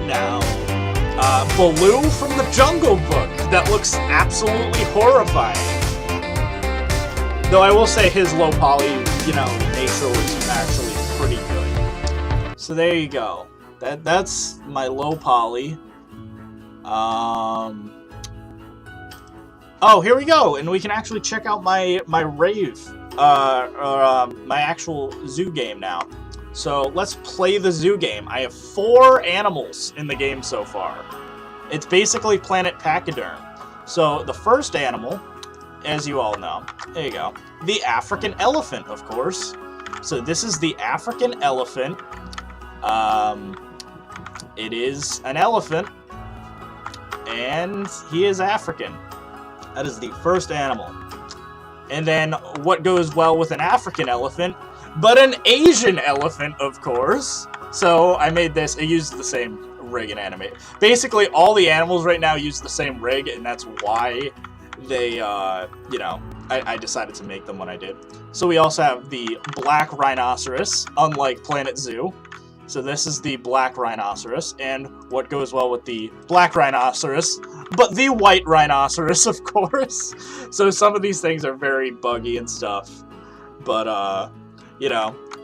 Now, Baloo from the Jungle Book that looks absolutely horrifying. Though I will say his low poly, nature was actually pretty good. So there you go. That's my low poly. Oh, here we go, and we can actually check out my rave, my actual zoo game now. So let's play the zoo game. I have 4 animals in the game so far. It's basically Planet Pachyderm. So the first animal, as you all know, there you go, the African elephant, of course. So this is the African elephant. It is an elephant, and he is African. That is the first animal. And then what goes well with an African elephant, but an Asian elephant, of course. So I made this, it used the same rig and animate. Basically, all the animals right now use the same rig, and that's why they, I decided to make them when I did. So we also have the black rhinoceros, unlike Planet Zoo. So this is the black rhinoceros, and what goes well with the black rhinoceros, but the white rhinoceros, of course. So some of these things are very buggy and stuff, but,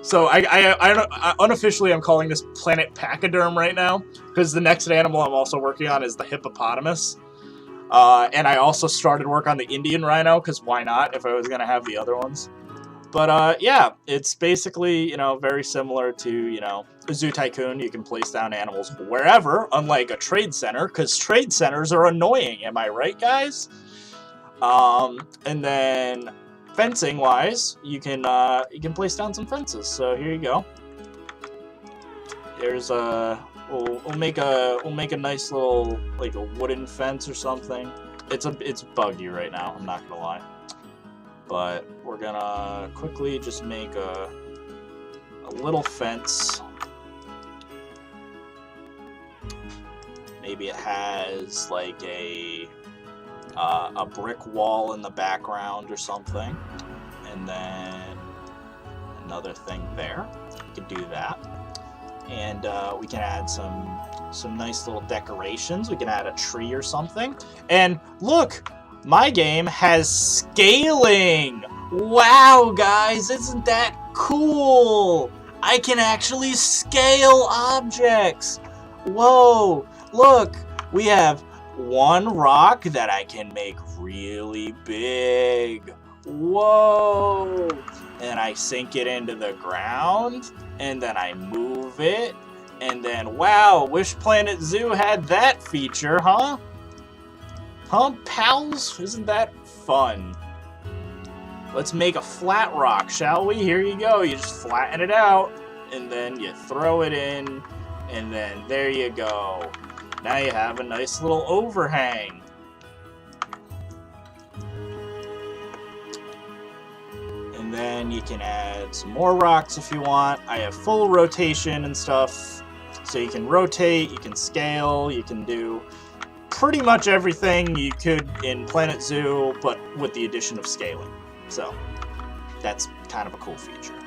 so I unofficially I'm calling this Planet Pachyderm right now, because the next animal I'm also working on is the hippopotamus. And I also started work on the Indian rhino, because why not, if I was going to have the other ones. But, yeah, it's basically, very similar to, Zoo Tycoon. You can place down animals wherever, unlike a trade center, because trade centers are annoying, am I right, guys? And then fencing-wise, you can place down some fences. So here you go. There's a... We'll make a nice little, like, a wooden fence or something. It's buggy right now, I'm not gonna lie. But we're gonna quickly just make a little fence. Maybe it has like a brick wall in the background or something, and then another thing there. We could do that, and we can add some some nice little decorations. We can add a tree or something. And look, my game has scaling. Wow, guys, isn't that cool? I can actually scale objects. Whoa, look, we have one rock that I can make really big. Whoa. And I sink it into the ground, and then I move it, and then, wow, wish Planet Zoo had that feature, huh? Huh, pals? Isn't that fun? Let's make a flat rock, shall we? Here you go. You just flatten it out, and then you throw it in, and then there you go. Now you have a nice little overhang. And then you can add some more rocks if you want. I have full rotation and stuff. So you can rotate, you can scale, you can do pretty much everything you could in Planet Zoo, but with the addition of scaling. So that's kind of a cool feature.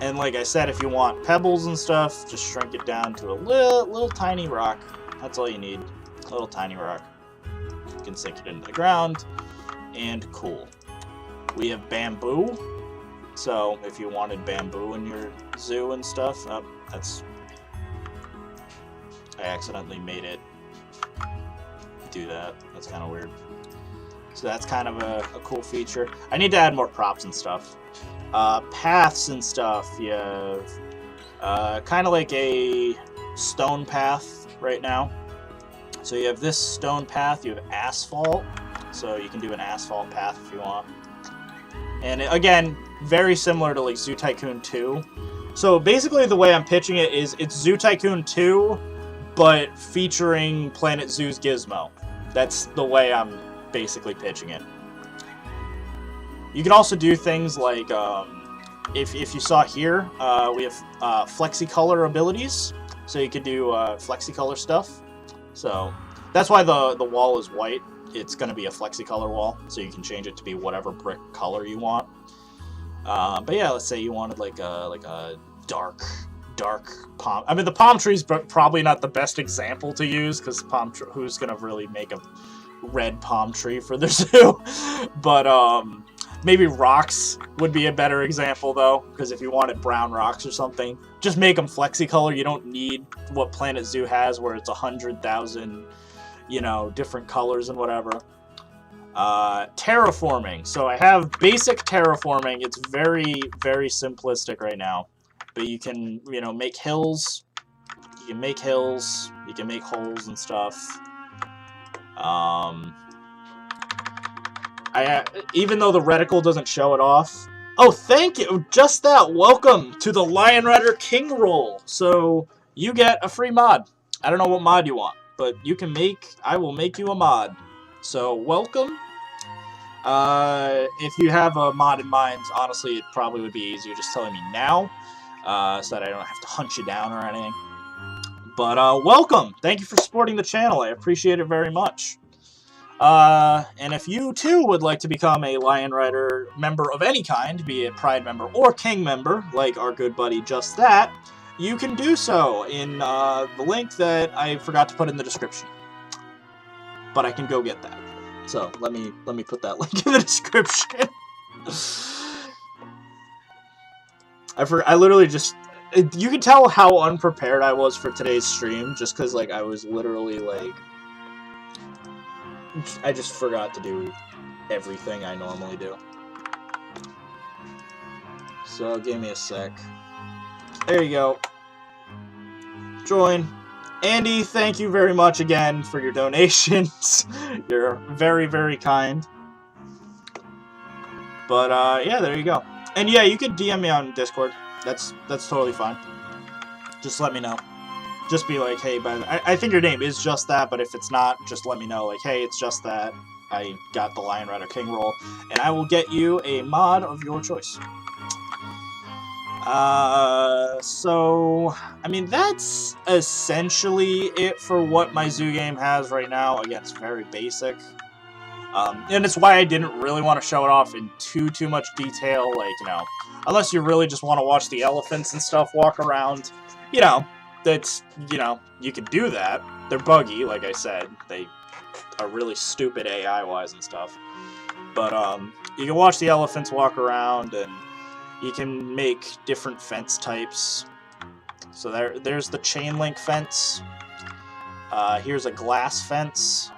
And like I said, if you want pebbles and stuff, just shrink it down to a little tiny rock. That's all you need. A little tiny rock. You can sink it into the ground. And cool. We have bamboo. So if you wanted bamboo in your zoo and stuff, I accidentally made it do that. That's kind of weird. So that's kind of a cool feature. I need to add more props and stuff. Paths and stuff. You have kind of like a stone path right now. So you have this stone path. You have asphalt. So you can do an asphalt path if you want. And again, very similar to like Zoo Tycoon 2. So basically the way I'm pitching it is it's Zoo Tycoon 2, but featuring Planet Zoo's Gizmo. That's the way I'm basically pitching it. You can also do things like, if you saw here, we have Flexicolor abilities. So you could do Flexicolor stuff. So that's why the wall is white. It's going to be a Flexicolor wall, so you can change it to be whatever brick color you want. But yeah, let's say you wanted like a dark palm. I mean, the palm tree's probably not the best example to use, because who's going to really make a red palm tree for their zoo? But maybe rocks would be a better example, though, because if you wanted brown rocks or something, just make them Flexicolor. You don't need what Planet Zoo has, where it's 100,000, you know, different colors and whatever. Terraforming. So I have basic terraforming. It's very, very simplistic right now. But you can, you know, make hills. You can make hills. You can make holes and stuff. Even though the reticle doesn't show it off. Oh, thank you. Just that. Welcome to the Lion Rider King roll. So you get a free mod. I don't know what mod you want, but you can I will make you a mod. So welcome. If you have a mod in mind, honestly, it probably would be easier just telling me now, so that I don't have to hunt you down or anything. But welcome. Thank you for supporting the channel. I appreciate it very much. And if you too would like to become a Lion Rider member of any kind, be it Pride member or King member, like our good buddy Just That, you can do so in the link that I forgot to put in the description. But I can go get that. So let me put that link in the description. I literally just, you can tell how unprepared I was for today's stream just because like I was literally like, I just forgot to do everything I normally do. So give me a sec. There you go. Join. Andy, thank you very much again for your donations. You're very, very kind. But yeah, there you go. And yeah, you could DM me on Discord. That's totally fine. Just let me know. Just be like, hey, I think your name is Just That, but if it's not, just let me know. Like, hey, it's Just That. I got the Lion Rider King roll, and I will get you a mod of your choice. So, I mean, that's essentially it for what my zoo game has right now. Again, it's very basic. And it's why I didn't really want to show it off in too much detail, like, you know, unless you really just want to watch the elephants and stuff walk around, you know, that's, you know, you could do that. They're buggy, like I said. They are really stupid AI-wise and stuff. But, you can watch the elephants walk around, and you can make different fence types. So there's the chain link fence. Here's a glass fence.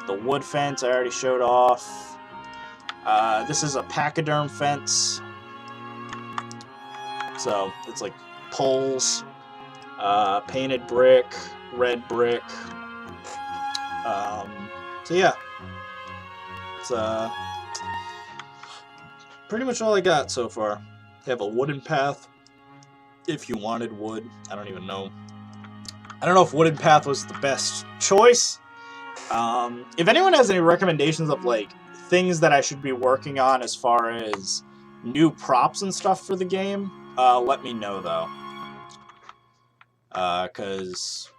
The wood fence I already showed off. This is a pachyderm fence. So it's like poles, painted brick, red brick. So yeah, it's pretty much all I got so far. They have a wooden path if you wanted wood. I don't even know. I don't know if wooden path was the best choice. If anyone has any recommendations of, like, things that I should be working on as far as new props and stuff for the game, let me know, though. Because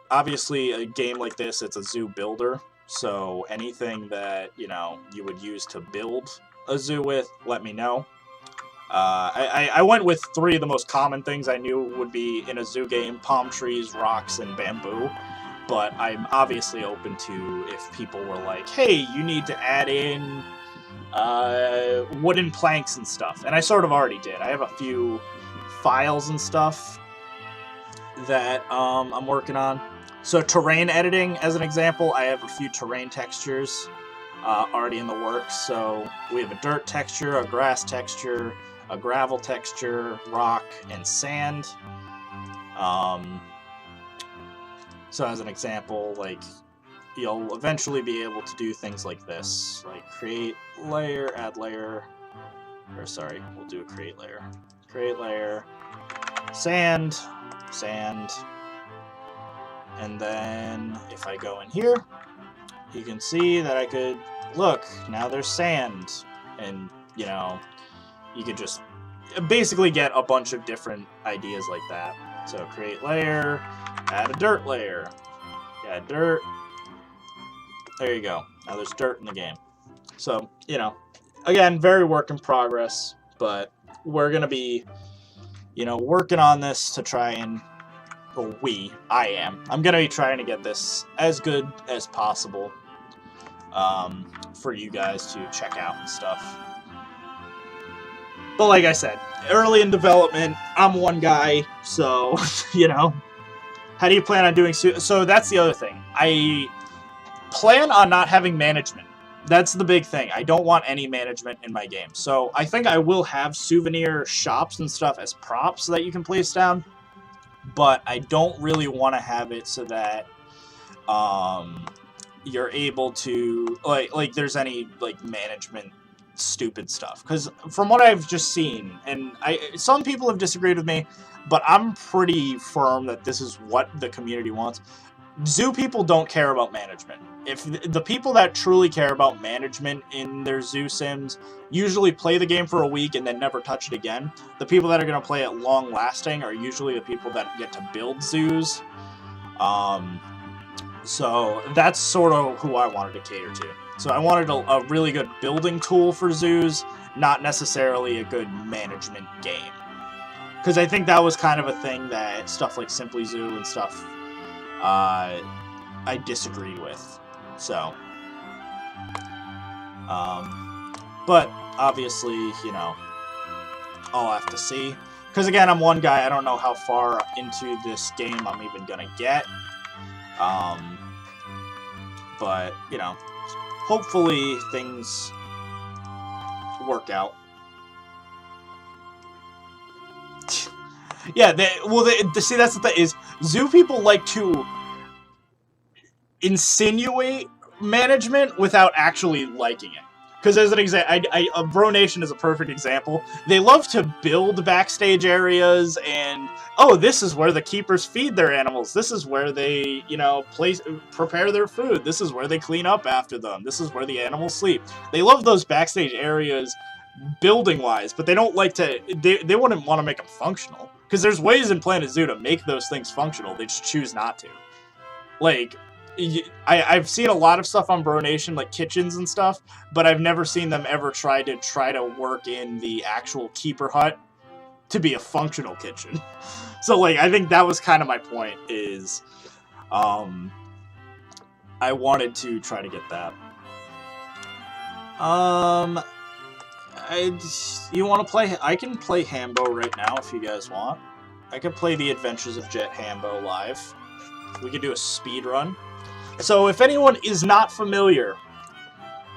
obviously a game like this, it's a zoo builder, so anything that, you know, you would use to build a zoo with, let me know. I went with 3 of the most common things I knew would be in a zoo game: palm trees, rocks, and bamboo. But I'm obviously open to if people were like, hey, you need to add in wooden planks and stuff. And I sort of already did. I have a few files and stuff that I'm working on. So terrain editing, as an example, I have a few terrain textures already in the works. So we have a dirt texture, a grass texture, a gravel texture, rock, and sand. So as an example, like, you'll eventually be able to do things like this, like create layer, add layer, or sorry, we'll do a create layer, sand, and then if I go in here, you can see that I could, look, now there's sand, and, you know, you could just basically get a bunch of different ideas like that. So create layer, add a dirt layer, add dirt, there you go. Now there's dirt in the game. So, you know, again, very work in progress, but we're going to be, you know, working on this to try and, well, I'm going to be trying to get this as good as possible for you guys to check out and stuff. But like I said, early in development, I'm one guy, so, you know, how do you plan on doing... So that's the other thing. I plan on not having management. That's the big thing. I don't want any management in my game. So I think I will have souvenir shops and stuff as props that you can place down, but I don't really want to have it so that you're able to, like there's any, like, management stupid stuff, because from what I've just seen, and some people have disagreed with me, but I'm pretty firm that this is what the community wants. Zoo people don't care about management. If the people that truly care about management in their zoo sims usually play the game for a week and then never touch it again, the people that are going to play it long lasting are usually the people that get to build zoos. So that's sort of who I wanted to cater to. So I wanted a really good building tool for zoos, not necessarily a good management game. Because I think that was kind of a thing that stuff like Simply Zoo and stuff I disagreed with. So, but obviously, you know, I'll have to see. Because again, I'm one guy, I don't know how far into this game I'm even gonna get. But, you know, hopefully things work out. Yeah, see, that's the thing, is zoo people like to insinuate management without actually liking it. Because as an example, Bro Nation is a perfect example. They love to build backstage areas and, oh, this is where the keepers feed their animals. This is where they, you know, prepare their food. This is where they clean up after them. This is where the animals sleep. They love those backstage areas building-wise, but they don't like to, they wouldn't want to make them functional. Because there's ways in Planet Zoo to make those things functional. They just choose not to. Like, I've seen a lot of stuff on Bro Nation, like kitchens and stuff, but I've never seen them ever try to work in the actual keeper hut to be a functional kitchen. So, like, I think that was kind of my point, is I wanted to try to get that. You want to play? I can play Hambo right now if you guys want. I can play the Adventures of Jet Hambo live. We could do a speed run. So if anyone is not familiar,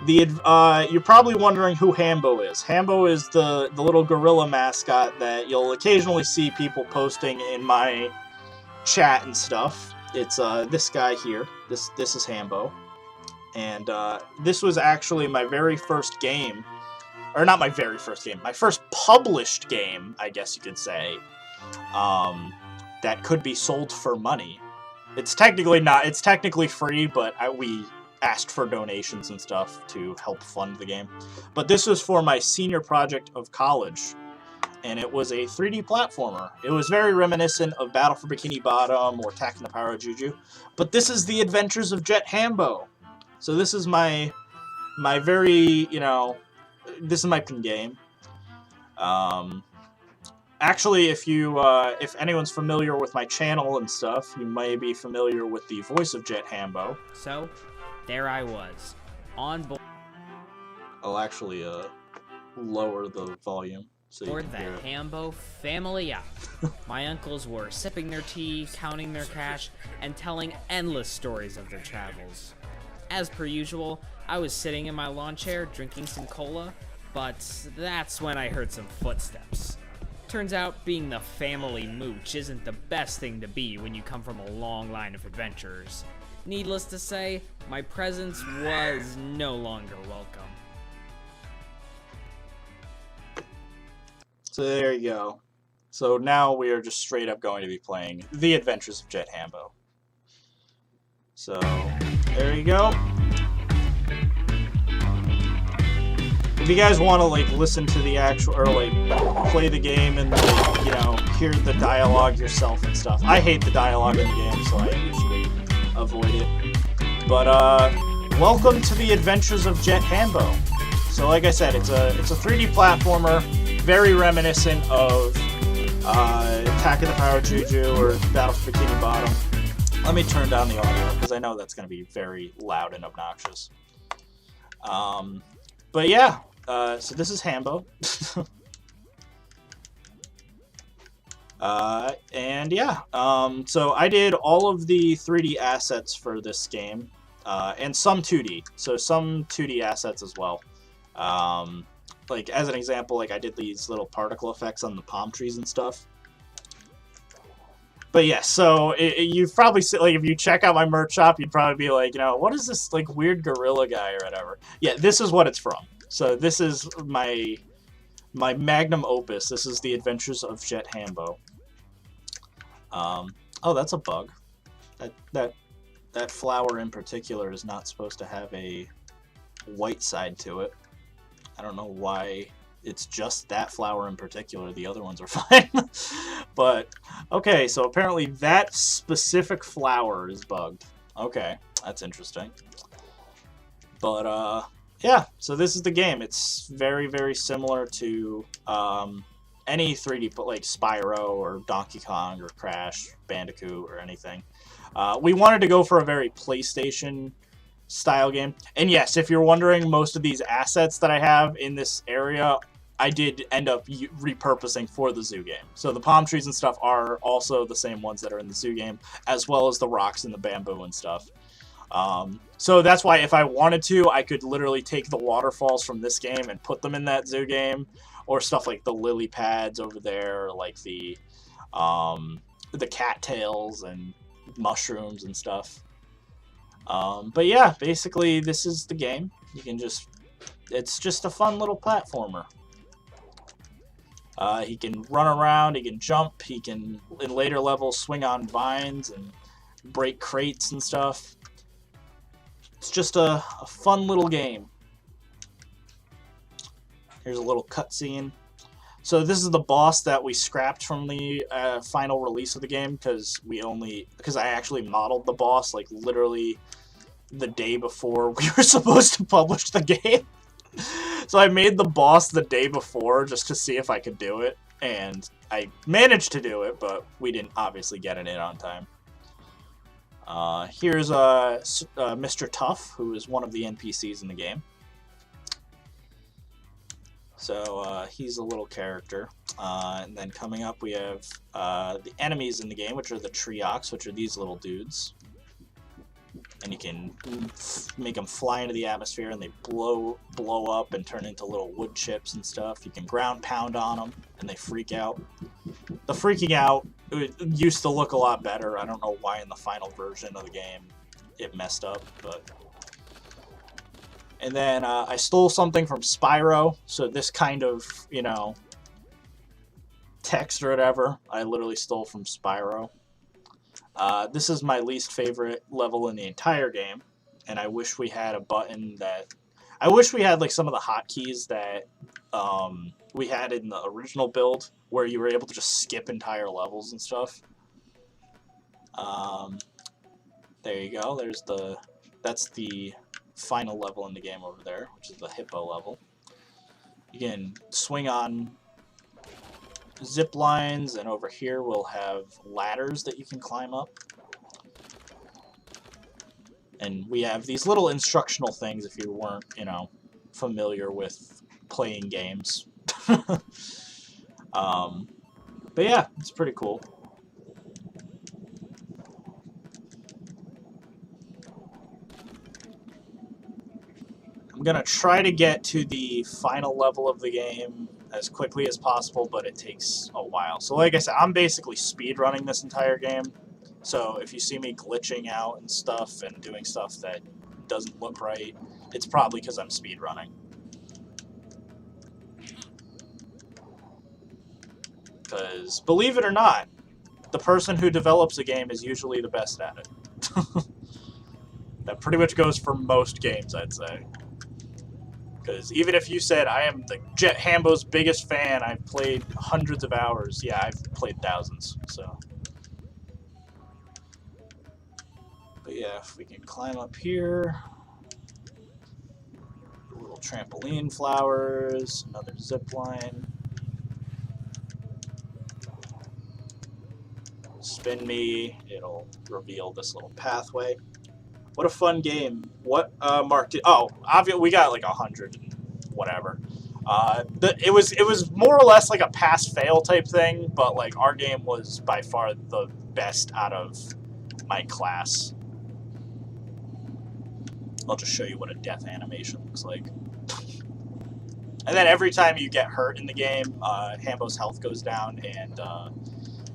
you're probably wondering who Hambo is. Hambo is the little gorilla mascot that you'll occasionally see people posting in my chat and stuff. It's this guy here. This is Hambo. And this was actually my very first game. Or not my very first game. My first published game, I guess you could say. That could be sold for money. It's technically not. It's technically free, but we asked for donations and stuff to help fund the game. But this was for my senior project of college, and it was a 3D platformer. It was very reminiscent of Battle for Bikini Bottom or Attacking the Power of Juju. But this is the Adventures of Jet Hambo. So this is my very, this is my pin game. Actually, if anyone's familiar with my channel and stuff, you may be familiar with the voice of Jet Hambo. So, there I was, on board. I'll actually lower the volume so you can the hear it. Hambo family yacht. My uncles were sipping their tea, counting their cash, and telling endless stories of their travels. As per usual, I was sitting in my lawn chair drinking some cola, but that's when I heard some footsteps. Turns out being the family mooch isn't the best thing to be when you come from a long line of adventurers. Needless to say, my presence was no longer welcome. So there you go. So now we are just straight up going to be playing The Adventures of Jet Hambo. So there you go. If you guys want to listen to the actual, or play the game and hear the dialogue yourself and stuff. I hate the dialogue in the game, so I usually avoid it. But welcome to The Adventures of Jet Hambo. So like I said, it's a 3D platformer, very reminiscent of Attack of the Power Juju or Battle for Bikini Bottom. Let me turn down the audio because I know that's going to be very loud and obnoxious. But yeah. So this is Hambo. And yeah, so I did all of the 3D assets for this game, and some 2D. So some 2D assets as well. As an example, I did these little particle effects on the palm trees and stuff. But yeah, so you've probably seen, if you check out my merch shop, you'd probably be like, what is this weird gorilla guy or whatever? Yeah, this is what it's from. So this is my magnum opus. This is The Adventures of Jet Hambo. Oh, that's a bug. That flower in particular is not supposed to have a white side to it. I don't know why it's just that flower in particular. The other ones are fine. But okay, so apparently that specific flower is bugged. Okay, that's interesting. But yeah, so this is the game. It's very, very similar to any 3D, like Spyro or Donkey Kong or Crash, Bandicoot or anything. We wanted to go for a very PlayStation style game. And yes, if you're wondering, most of these assets that I have in this area, I did end up repurposing for the zoo game. So the palm trees and stuff are also the same ones that are in the zoo game, as well as the rocks and the bamboo and stuff. So that's why if I wanted to, I could literally take the waterfalls from this game and put them in that zoo game, or stuff like the lily pads over there, like the cattails and mushrooms and stuff. But yeah, basically this is the game. You can it's just a fun little platformer. He can run around, he can jump, he can, in later levels, swing on vines and break crates and stuff. It's just a fun little game. Here's a little cutscene. So this is the boss that we scrapped from the final release of the game because I actually modeled the boss like literally the day before we were supposed to publish the game. So I made the boss the day before just to see if I could do it, and I managed to do it, but we didn't obviously get it in on time. Here's Mr. Tough, who is one of the NPCs in the game. So he's a little character. And then coming up we have the enemies in the game, which are the Triox, which are these little dudes. And you can make them fly into the atmosphere and they blow up and turn into little wood chips and stuff. You can ground pound on them and they freak out. The freaking out used to look a lot better. I don't know why in the final version of the game it messed up, but... And then I stole something from Spyro, so this kind of, you know, text or whatever, I literally stole from Spyro. This is my least favorite level in the entire game, and I wish we had a button that... I wish we had, like, some of the hotkeys that we had in the original build, where you were able to just skip entire levels and stuff. There you go, that's the final level in the game over there, which is the hippo level. You can swing on zip lines, and over here we'll have ladders that you can climb up. And we have these little instructional things if you weren't, you know, familiar with playing games. But yeah, it's pretty cool. I'm gonna try to get to the final level of the game as quickly as possible, but it takes a while. So like I said, I'm basically speedrunning this entire game. So if you see me glitching out and stuff and doing stuff that doesn't look right, it's probably because I'm speedrunning. Because, believe it or not, the person who develops a game is usually the best at it. That pretty much goes for most games, I'd say. Because even if you said, I am the Hambo's biggest fan, I've played hundreds of hours, yeah, I've played thousands, so. But yeah, if we can climb up here. Little trampoline flowers, another zip line. Spin me, it'll reveal this little pathway. What a fun game. What Mark did... Oh, obviously we got like 100 and whatever. It was more or less like a pass-fail type thing, but like our game was by far the best out of my class. I'll just show you what a death animation looks like. And then every time you get hurt in the game, Hambo's health goes down and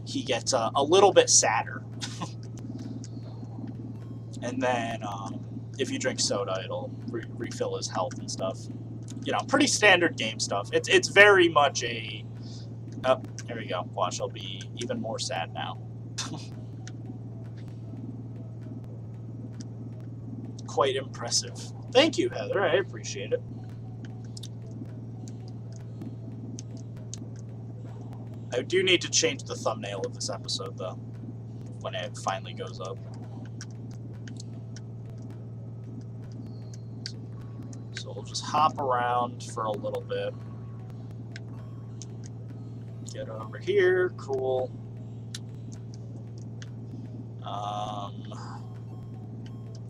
he gets a little bit sadder. And then, if you drink soda, it'll refill his health and stuff. You know, pretty standard game stuff. It's very much a... Oh, here we go. Watch, I'll be even more sad now. Quite impressive. Thank you, Heather. I appreciate it. I do need to change the thumbnail of this episode, though, when it finally goes up. So we'll just hop around for a little bit. Get over here. Cool.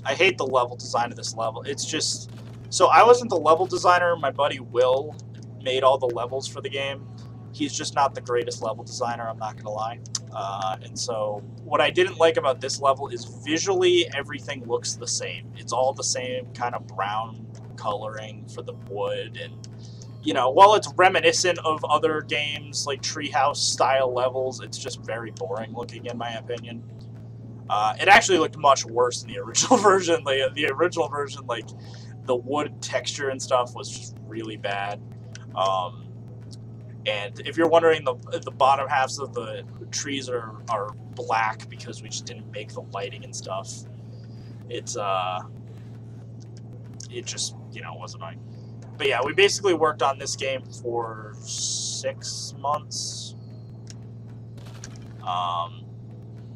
I hate the level design of this level. It's just... So I wasn't the level designer. My buddy Will made all the levels for the game. He's just not the greatest level designer, I'm not going to lie. And so what I didn't like about this level is visually everything looks the same. It's all the same kind of brown coloring for the wood, and you know, while it's reminiscent of other games like Treehouse style levels, it's just very boring looking in my opinion. It actually looked much worse in the original version. The original version, like the wood texture and stuff was just really bad. And if you're wondering, the bottom halves of the trees are black because we just didn't make the lighting and stuff. It just, you know, was annoying. But yeah, we basically worked on this game for 6 months.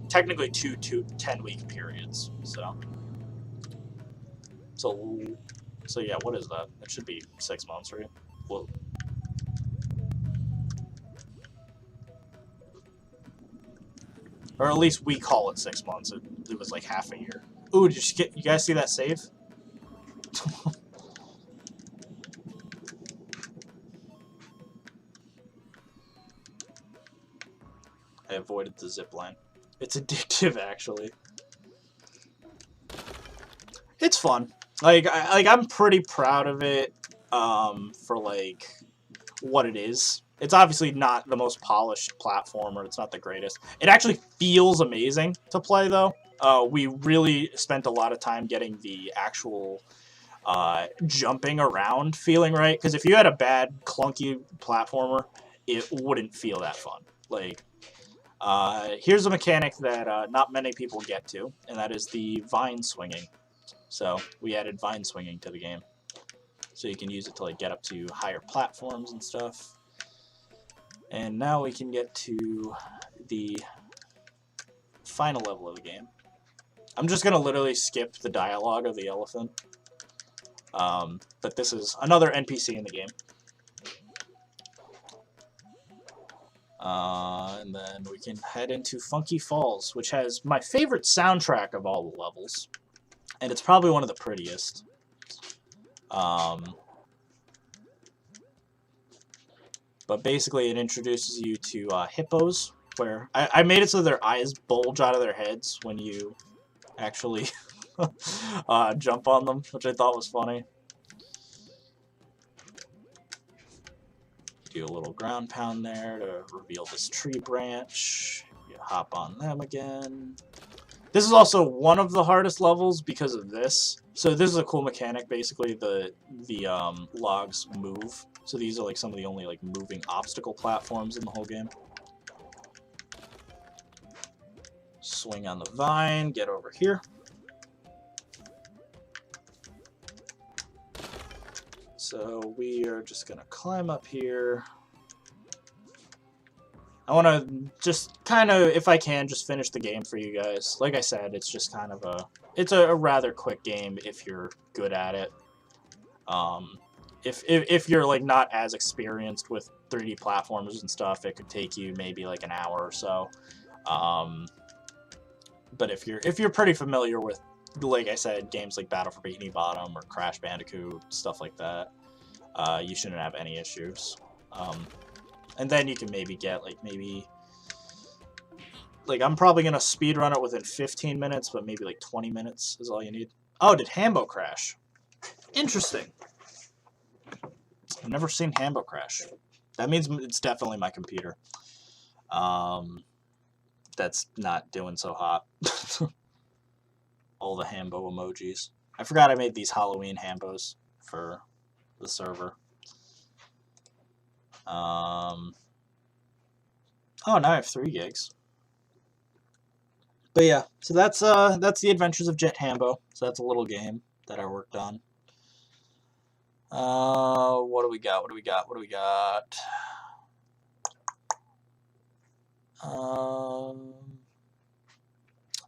Technically two 10-week periods. So yeah, what is that? It should be 6 months, right? Well, or at least we call it 6 months. It was like half a year. Ooh, did you guys see that save? I avoided the zip line. It's addictive, actually. It's fun. I'm pretty proud of it. For like what it is. It's obviously not the most polished platformer. It's not the greatest. It actually feels amazing to play, though. We really spent a lot of time getting the actual jumping around feeling right. Because if you had a bad, clunky platformer, it wouldn't feel that fun. Like, here's a mechanic that not many people get to, and that is the vine swinging. So we added vine swinging to the game. So you can use it to like get up to higher platforms and stuff. And now we can get to the final level of the game. I'm just going to literally skip the dialogue of the elephant. But this is another NPC in the game. And then we can head into Funky Falls, which has my favorite soundtrack of all the levels. And it's probably one of the prettiest. But basically it introduces you to hippos, where I made it so their eyes bulge out of their heads when you actually jump on them, which I thought was funny. Do a little ground pound there to reveal this tree branch. You hop on them again. This is also one of the hardest levels because of this. So this is a cool mechanic. Basically, the logs move. So these are like some of the only like moving obstacle platforms in the whole game. Swing on the vine. Get over here. So we are just gonna climb up here. I want to just kind of, if I can, just finish the game for you guys. Like I said, it's just kind of it's a rather quick game if you're good at it. If you're like not as experienced with 3D platformers and stuff, it could take you maybe like an hour or so. But if you're pretty familiar with, like I said, games like Battle for Bikini Bottom or Crash Bandicoot, stuff like that, you shouldn't have any issues. And then you can maybe get, I'm probably going to speedrun it within 15 minutes, but maybe like 20 minutes is all you need. Oh, did Hambo crash? Interesting. I've never seen Hambo crash. That means it's definitely my computer. That's not doing so hot. All the Hambo emojis. I forgot I made these Halloween Hambos for the server. Oh, now I have 3 gigs. But yeah, so that's the Adventures of Jet Hambo. So that's a little game that I worked on. What do we got?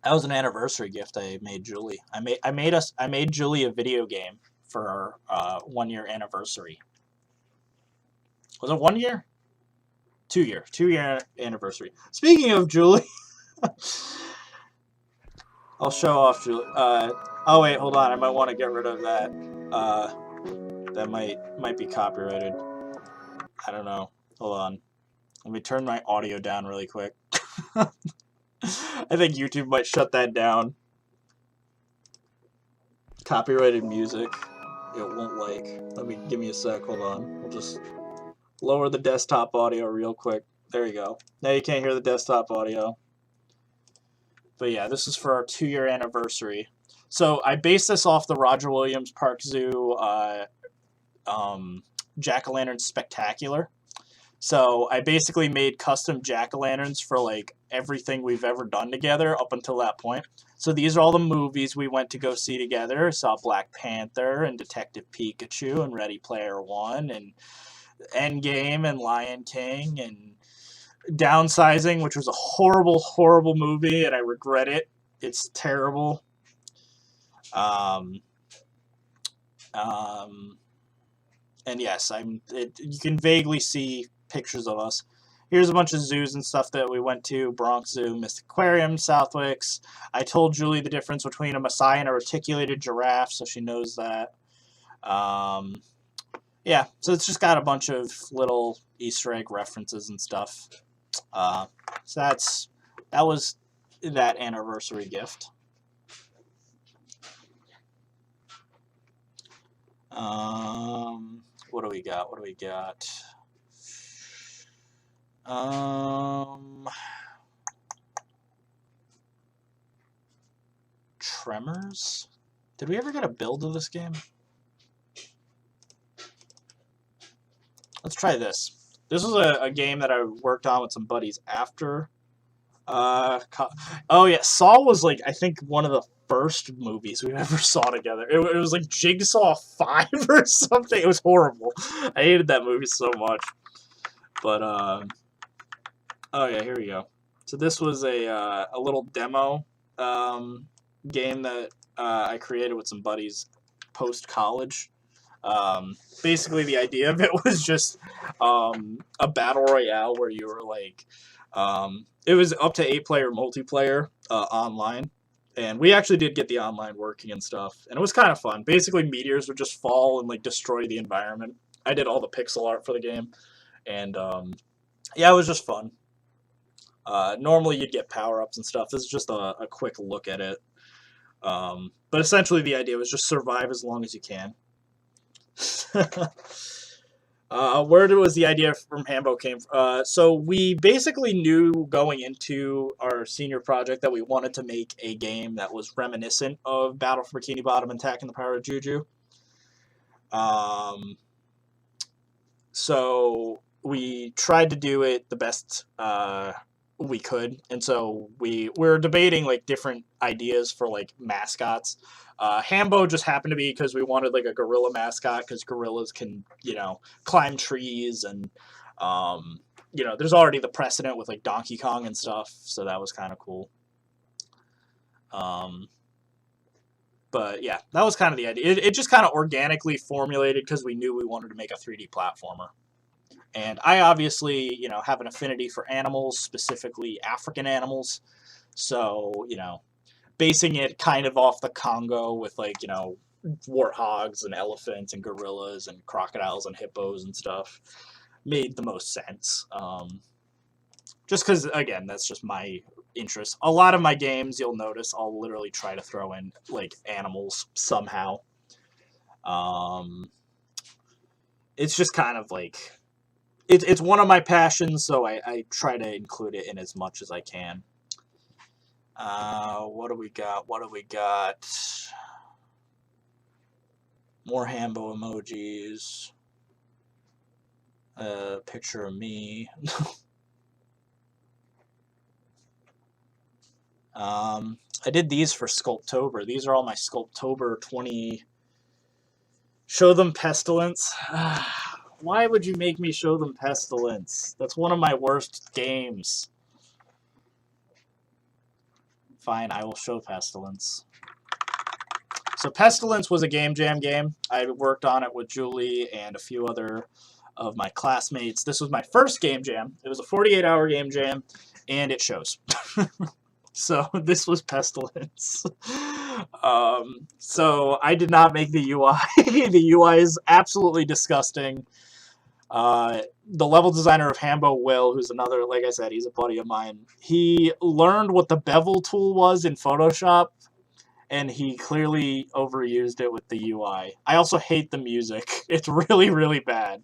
That was an anniversary gift I made Julie. I made Julie a video game for our 1-year anniversary. Was it 1 year? 2 year. 2-year anniversary. Speaking of Julie, I'll show off Julie. Oh wait, hold on. I might want to get rid of that. That might be copyrighted. I don't know. Hold on. Let me turn my audio down really quick. I think YouTube might shut that down. Copyrighted music. It won't like. Give me a sec. Hold on. We'll just lower the desktop audio real quick. There you go. Now you can't hear the desktop audio. But yeah, this is for our 2-year anniversary. So I based this off the Roger Williams Park Zoo Jack-O-Lantern Spectacular. So I basically made custom jack-o'-lanterns for like everything we've ever done together up until that point. So these are all the movies we went to go see together. Saw Black Panther and Detective Pikachu and Ready Player One and Endgame and Lion King and Downsizing, which was a horrible, horrible movie, and I regret it. It's terrible. And yes, you can vaguely see pictures of us. Here's a bunch of zoos and stuff that we went to: Bronx Zoo, Mystic Aquarium, Southwick's. I told Julie the difference between a Maasai and a reticulated giraffe, so she knows that. Yeah, so it's just got a bunch of little Easter egg references and stuff. So that was that anniversary gift. What do we got? What do we got? Tremors? Did we ever get a build of this game? Let's try this. This was a game that I worked on with some buddies after. Oh yeah, Saw was like, I think, one of the first movies we ever saw together. It was like Jigsaw 5 or something. It was horrible. I hated that movie so much. But oh yeah, here we go. So this was a little demo game that I created with some buddies post college. Basically, the idea of it was just a battle royale where you were like, it was up to 8-player multiplayer online, and we actually did get the online working and stuff, and it was kind of fun. Basically, meteors would just fall and like destroy the environment. I did all the pixel art for the game, and yeah, it was just fun. Normally, you'd get power-ups and stuff. This is just a quick look at it. But essentially, the idea was just survive as long as you can. Where was the idea from Hambo came from? So we basically knew going into our senior project that we wanted to make a game that was reminiscent of Battle for Bikini Bottom and Tack and the Power of Juju. So we tried to do it the best we could, and so we were debating like different ideas for like mascots. Hambo just happened to be because we wanted like a gorilla mascot, because gorillas can, climb trees, and there's already the precedent with like Donkey Kong and stuff, so that was kind of cool. But yeah, that was kind of the idea. It just kind of organically formulated because we knew we wanted to make a 3D platformer. And I obviously, have an affinity for animals, specifically African animals. So, basing it kind of off the Congo with like, warthogs and elephants and gorillas and crocodiles and hippos and stuff made the most sense. Just because, again, that's just my interest. A lot of my games, you'll notice, I'll literally try to throw in like animals somehow. It's just kind of like... It's one of my passions, so I try to include it in as much as I can. What do we got? What do we got? More Hambo emojis. Picture of me. I did these for Sculptober. These are all my Sculptober 20... Show them Pestilence. Why would you make me show them Pestilence? That's one of my worst games. Fine, I will show Pestilence. So Pestilence was a Game Jam game. I worked on it with Julie and a few other of my classmates. This was my first Game Jam. It was a 48-hour Game Jam, and it shows. So this was Pestilence. So I did not make the UI. The UI is absolutely disgusting. The level designer of Hambo, Will, who's another, like I said, he's a buddy of mine. He learned what the bevel tool was in Photoshop, and he clearly overused it with the UI. I also hate the music. It's really, really bad.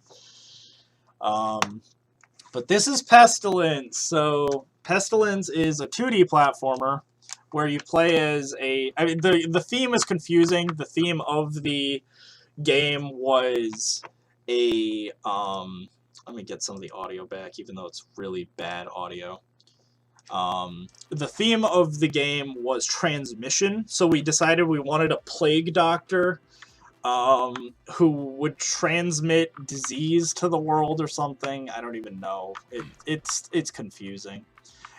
But this is Pestilence. So Pestilence is a 2D platformer where you play as a... I mean, the theme is confusing. The theme of the game was a let me get some of the audio back, even though it's really bad audio. The theme of the game was transmission, so we decided we wanted a plague doctor who would transmit disease to the world or something. I don't even know. It's confusing.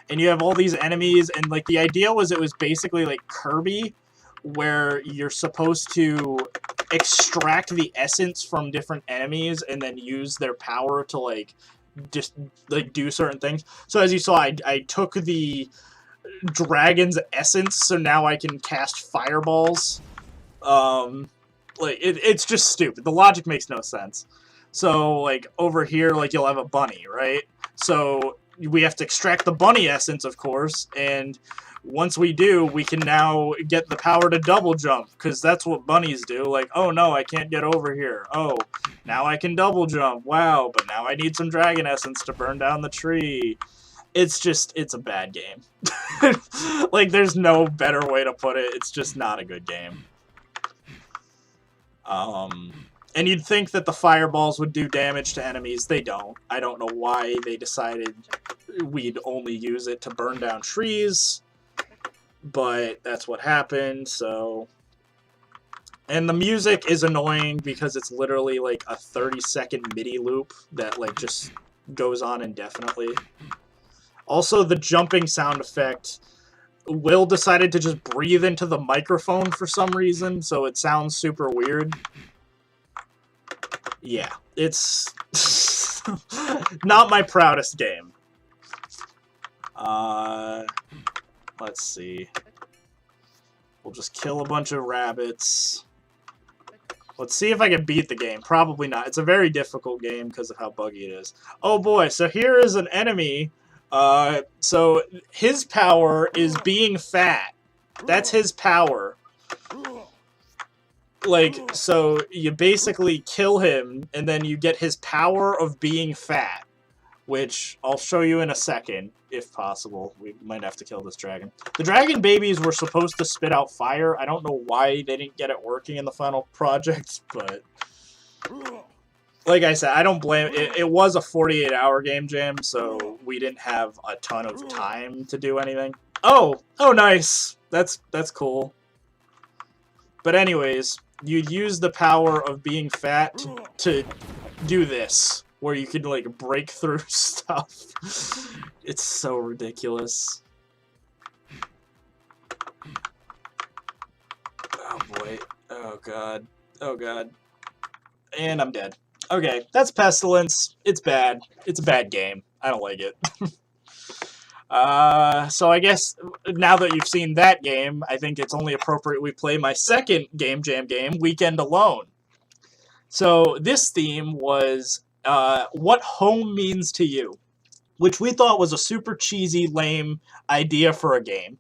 And you have all these enemies, and like the idea was it was basically like Kirby, where you're supposed to extract the essence from different enemies and then use their power to like just like do certain things. So as you saw, I took the dragon's essence, so now I can cast fireballs. Like it's just stupid. The logic makes no sense. So like over here, like you'll have a bunny, right? So we have to extract the bunny essence, of course, and once we do, we can now get the power to double jump, because that's what bunnies do. Like, oh no, I can't get over here. Oh, now I can double jump. Wow, but now I need some dragon essence to burn down the tree. It's just, it's a bad game. Like, there's no better way to put it. It's just not a good game. And you'd think that the fireballs would do damage to enemies. They don't. I don't know why they decided we'd only use it to burn down trees, but that's what happened, so... And the music is annoying because it's literally like a 30-second MIDI loop that like just goes on indefinitely. Also, the jumping sound effect, Will decided to just breathe into the microphone for some reason, so it sounds super weird. Yeah, it's not my proudest game. Let's see. We'll just kill a bunch of rabbits. Let's see if I can beat the game. Probably not. It's a very difficult game because of how buggy it is. Oh boy, so here is an enemy. So his power is being fat. That's his power. Like, so you basically kill him, and then you get his power of being fat, which I'll show you in a second, if possible. We might have to kill this dragon. The dragon babies were supposed to spit out fire. I don't know why they didn't get it working in the final project, but... Like I said, I don't blame it. It was a 48-hour game jam, so we didn't have a ton of time to do anything. Oh! Oh, nice! That's cool. But anyways, you'd use the power of being fat to do this, where you could, like, break through stuff. It's so ridiculous. Oh, boy. Oh, God. Oh, God. And I'm dead. Okay, that's Pestilence. It's bad. It's a bad game. I don't like it. So I guess now that you've seen that game, I think it's only appropriate we play my second Game Jam game, Weekend Alone. So this theme was what home means to you, which we thought was a super cheesy, lame idea for a game.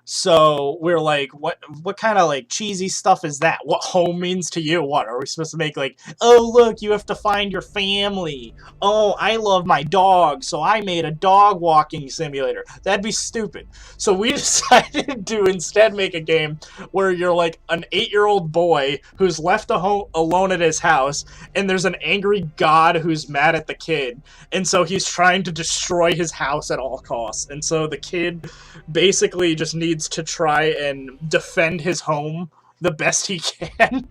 So we're like, what kind of like cheesy stuff is that? What home means to you? What are we supposed to make? Like, oh look, you have to find your family. Oh, I love my dog, so I made a dog walking simulator. That'd be stupid. So we decided to instead make a game where you're like an 8-year-old boy who's left alone at his house, and there's an angry god who's mad at the kid, and so he's trying to destroy his house at all costs. And so the kid basically just needs to try and defend his home the best he can.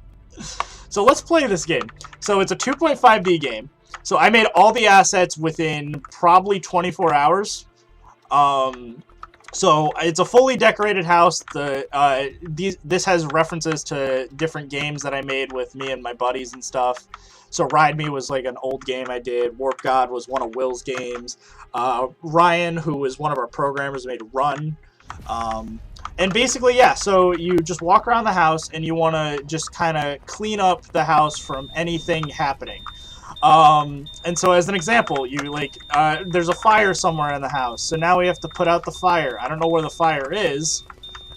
So let's play this game. So it's a 2.5D game. So I made all the assets within probably 24 hours. So it's a fully decorated house. This has references to different games that I made with me and my buddies and stuff. So Ride Me was like an old game I did. Warp God was one of Will's games. Ryan, who was one of our programmers, made Run. And basically, yeah, so you just walk around the house and you want to just kind of clean up the house from anything happening. And so as an example, you like, there's a fire somewhere in the house, so now we have to put out the fire. I don't know where the fire is,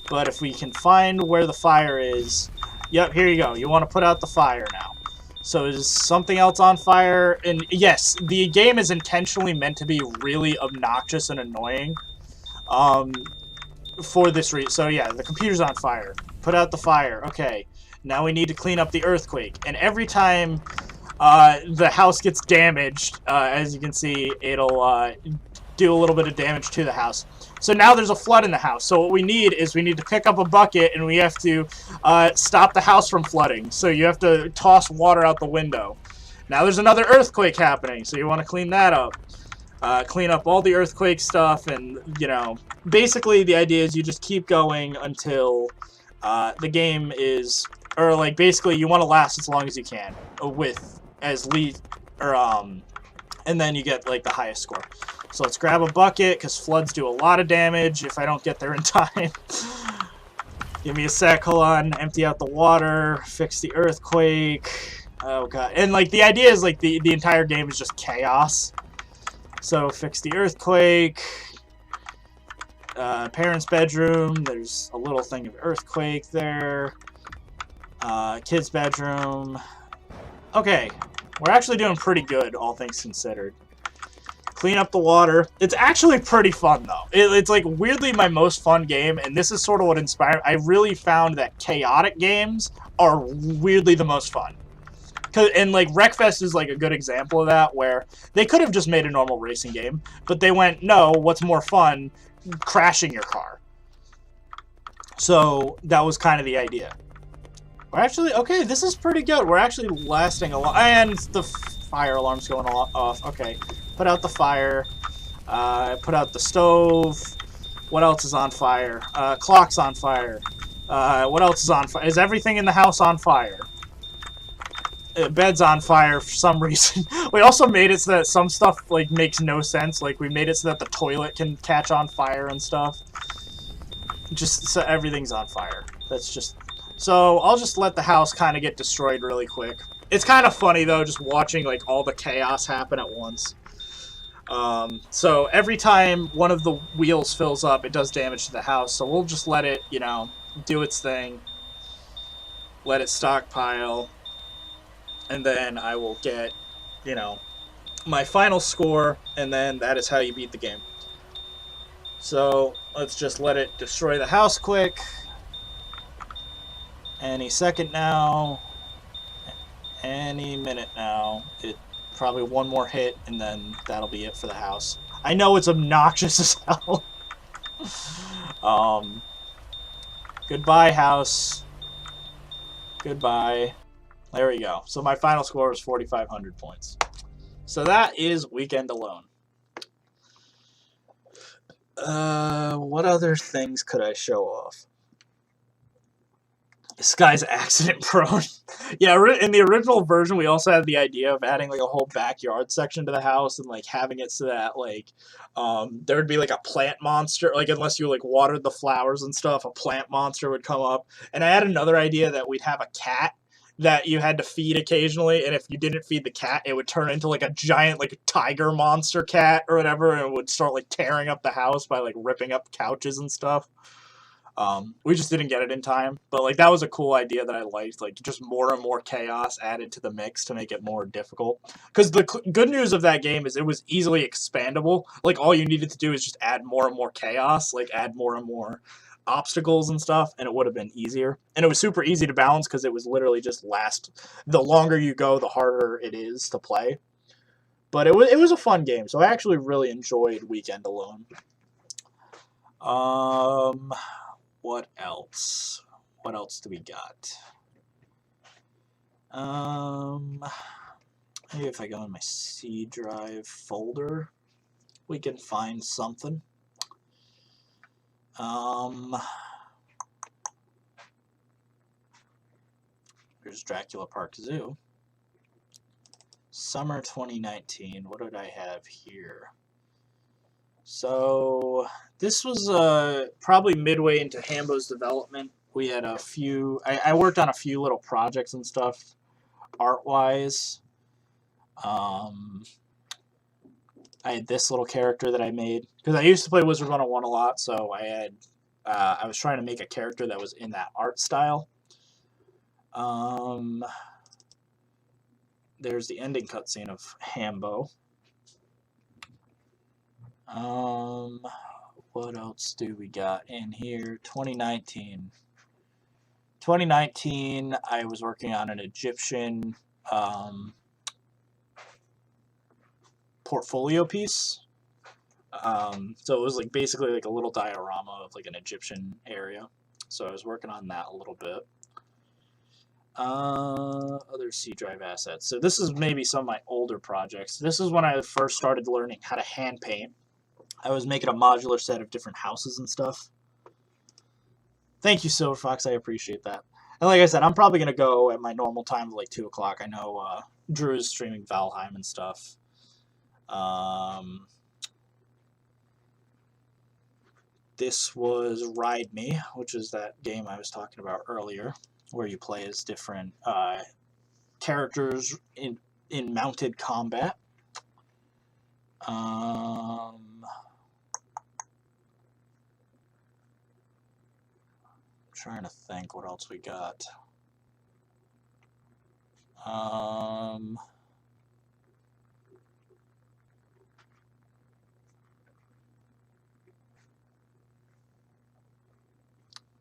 but if we can find where the fire is, yep, here you go. You want to put out the fire now. So is something else on fire? And yes, the game is intentionally meant to be really obnoxious and annoying. For this reason. So yeah, the computer's on fire. Put out the fire. Okay. Now we need to clean up the earthquake. And every time the house gets damaged. As you can see, it'll do a little bit of damage to the house. So now there's a flood in the house. So what we need is we need to pick up a bucket and we have to stop the house from flooding. So you have to toss water out the window. Now there's another earthquake happening, so you want to clean that up. Clean up all the earthquake stuff, and, you know, basically the idea is you just keep going until the game is, or, like, basically you want to last as long as you can with as least, or, and then you get, like, the highest score. So let's grab a bucket, because floods do a lot of damage if I don't get there in time. Give me a sec, hold on, empty out the water, fix the earthquake. Oh god, and, like, the idea is, like, the entire game is just chaos. So, fix the earthquake. Parents' bedroom. There's a little thing of earthquake there. Kids' bedroom. Okay. We're actually doing pretty good, all things considered. Clean up the water. It's actually pretty fun, though. It's, like, weirdly my most fun game, and this is sort of what inspired... I really found that chaotic games are weirdly the most fun. And, like, Wreckfest is, like, a good example of that, where they could have just made a normal racing game, but they went, no, what's more fun? Crashing your car. So, that was kind of the idea. We're actually, okay, this is pretty good. We're actually lasting a lot, and the fire alarm's going off. Okay, put out the fire, put out the stove. What else is on fire? Clock's on fire. What else is on fire? Is everything in the house on fire? Bed's on fire for some reason. We also made it so that some stuff, like, makes no sense. Like, we made it so that the toilet can catch on fire and stuff. Just so everything's on fire. That's just... So, I'll just let the house kind of get destroyed really quick. It's kind of funny, though, just watching, like, all the chaos happen at once. So, every time one of the wheels fills up, it does damage to the house. So, we'll just let it, you know, do its thing. Let it stockpile. And then I will get, you know, my final score, and then that is how you beat the game. So, let's just let it destroy the house quick. Any second now. Any minute now. Probably one more hit, and then that'll be it for the house. I know it's obnoxious as hell. Goodbye, house. Goodbye. There we go. So my final score is 4,500 points. So that is Weekend Alone. What other things could I show off? This guy's accident prone. Yeah, in the original version, we also had the idea of adding, like, a whole backyard section to the house and, like, having it so that, like, there would be, like, a plant monster. Like, unless you, like, watered the flowers and stuff, a plant monster would come up. And I had another idea that we'd have a cat that you had to feed occasionally, and if you didn't feed the cat, it would turn into, like, a giant, like, tiger monster cat or whatever, and it would start, like, tearing up the house by, like, ripping up couches and stuff. We just didn't get it in time, but, like, that was a cool idea that I liked, like, just more and more chaos added to the mix to make it more difficult. Because the good news of that game is it was easily expandable. Like, all you needed to do is just add more and more chaos, like, add more and more obstacles and stuff, and it would have been easier. And it was super easy to balance because it was literally just the longer you go, the harder it is to play. But it was a fun game, so I actually really enjoyed Weekend Alone. What else? What else do we got? Maybe if I go in my C drive folder, we can find something. Here's Dracula Park Zoo. Summer 2019. What did I have here? So this was probably midway into Hambo's development. We had a few... I worked on a few little projects and stuff, art-wise. I had this little character that I made because I used to play Wizard 101 a lot, so I was trying to make a character that was in that art style. There's the ending cutscene of Hambo. What else do we got in here? 2019. 2019, I was working on an Egyptian portfolio piece. So it was like basically like a little diorama of like an Egyptian area. So I was working on that a little bit. Other C drive assets. So this is maybe some of my older projects. This is when I first started learning how to hand paint. I was making a modular set of different houses and stuff. Thank you, Silver Fox. I appreciate that. And like I said, I'm probably going to go at my normal time of like 2 o'clock. I know Drew is streaming Valheim and stuff. This was Ride Me, which is that game I was talking about earlier, where you play as different characters in mounted combat. Trying to think what else we got.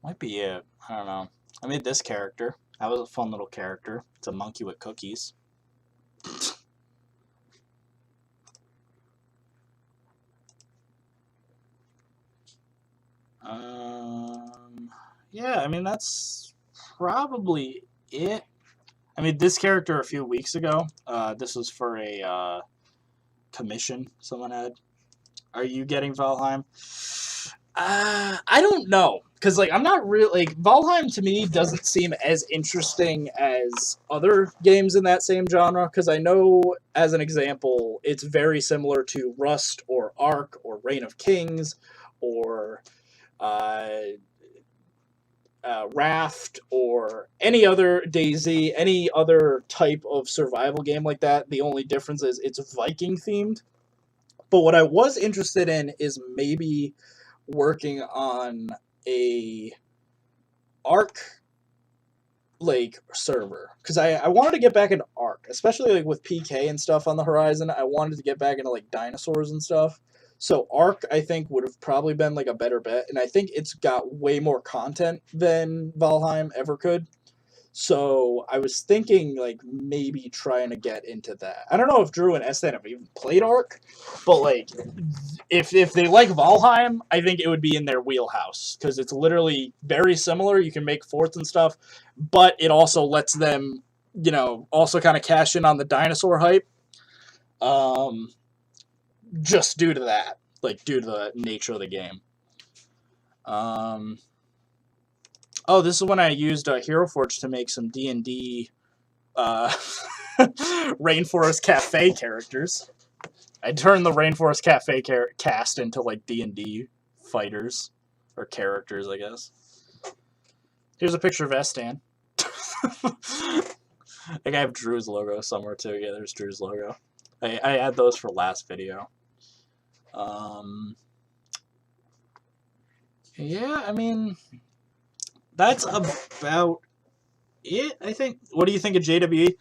Might be it. I don't know. I made this character. That was a fun little character. It's a monkey with cookies. Yeah, I mean, that's probably it. I made this character a few weeks ago. This was for a commission someone had. Are you getting Valheim? I don't know. Because, like, I'm not really... Like, Valheim, to me, doesn't seem as interesting as other games in that same genre. Because I know, as an example, it's very similar to Rust or Ark or Reign of Kings or... Raft or any other DayZ, any other type of survival game like that. The only difference is it's Viking themed. But what I was interested in is maybe working on a Ark like server, because I wanted to get back into Ark, especially like with PK and stuff on the horizon. I wanted to get back into like dinosaurs and stuff. So Ark, I think, would have probably been like a better bet, and I think it's got way more content than Valheim ever could. So I was thinking like maybe trying to get into that. I don't know if Drew and Estan have even played Ark, but like if they like Valheim, I think it would be in their wheelhouse, because it's literally very similar. You can make forts and stuff, but it also lets them, you know, also kind of cash in on the dinosaur hype. Just due to that, like due to the nature of the game. Oh, this is when I used Hero Forge to make some D&D Rainforest Cafe characters. I turned the Rainforest Cafe cast into like D&D fighters or characters, I guess. Here's a picture of Estan. I think I have Drew's logo somewhere too. Yeah, there's Drew's logo. I had those for last video. Yeah, I mean, that's about it, I think. What do you think of JWE?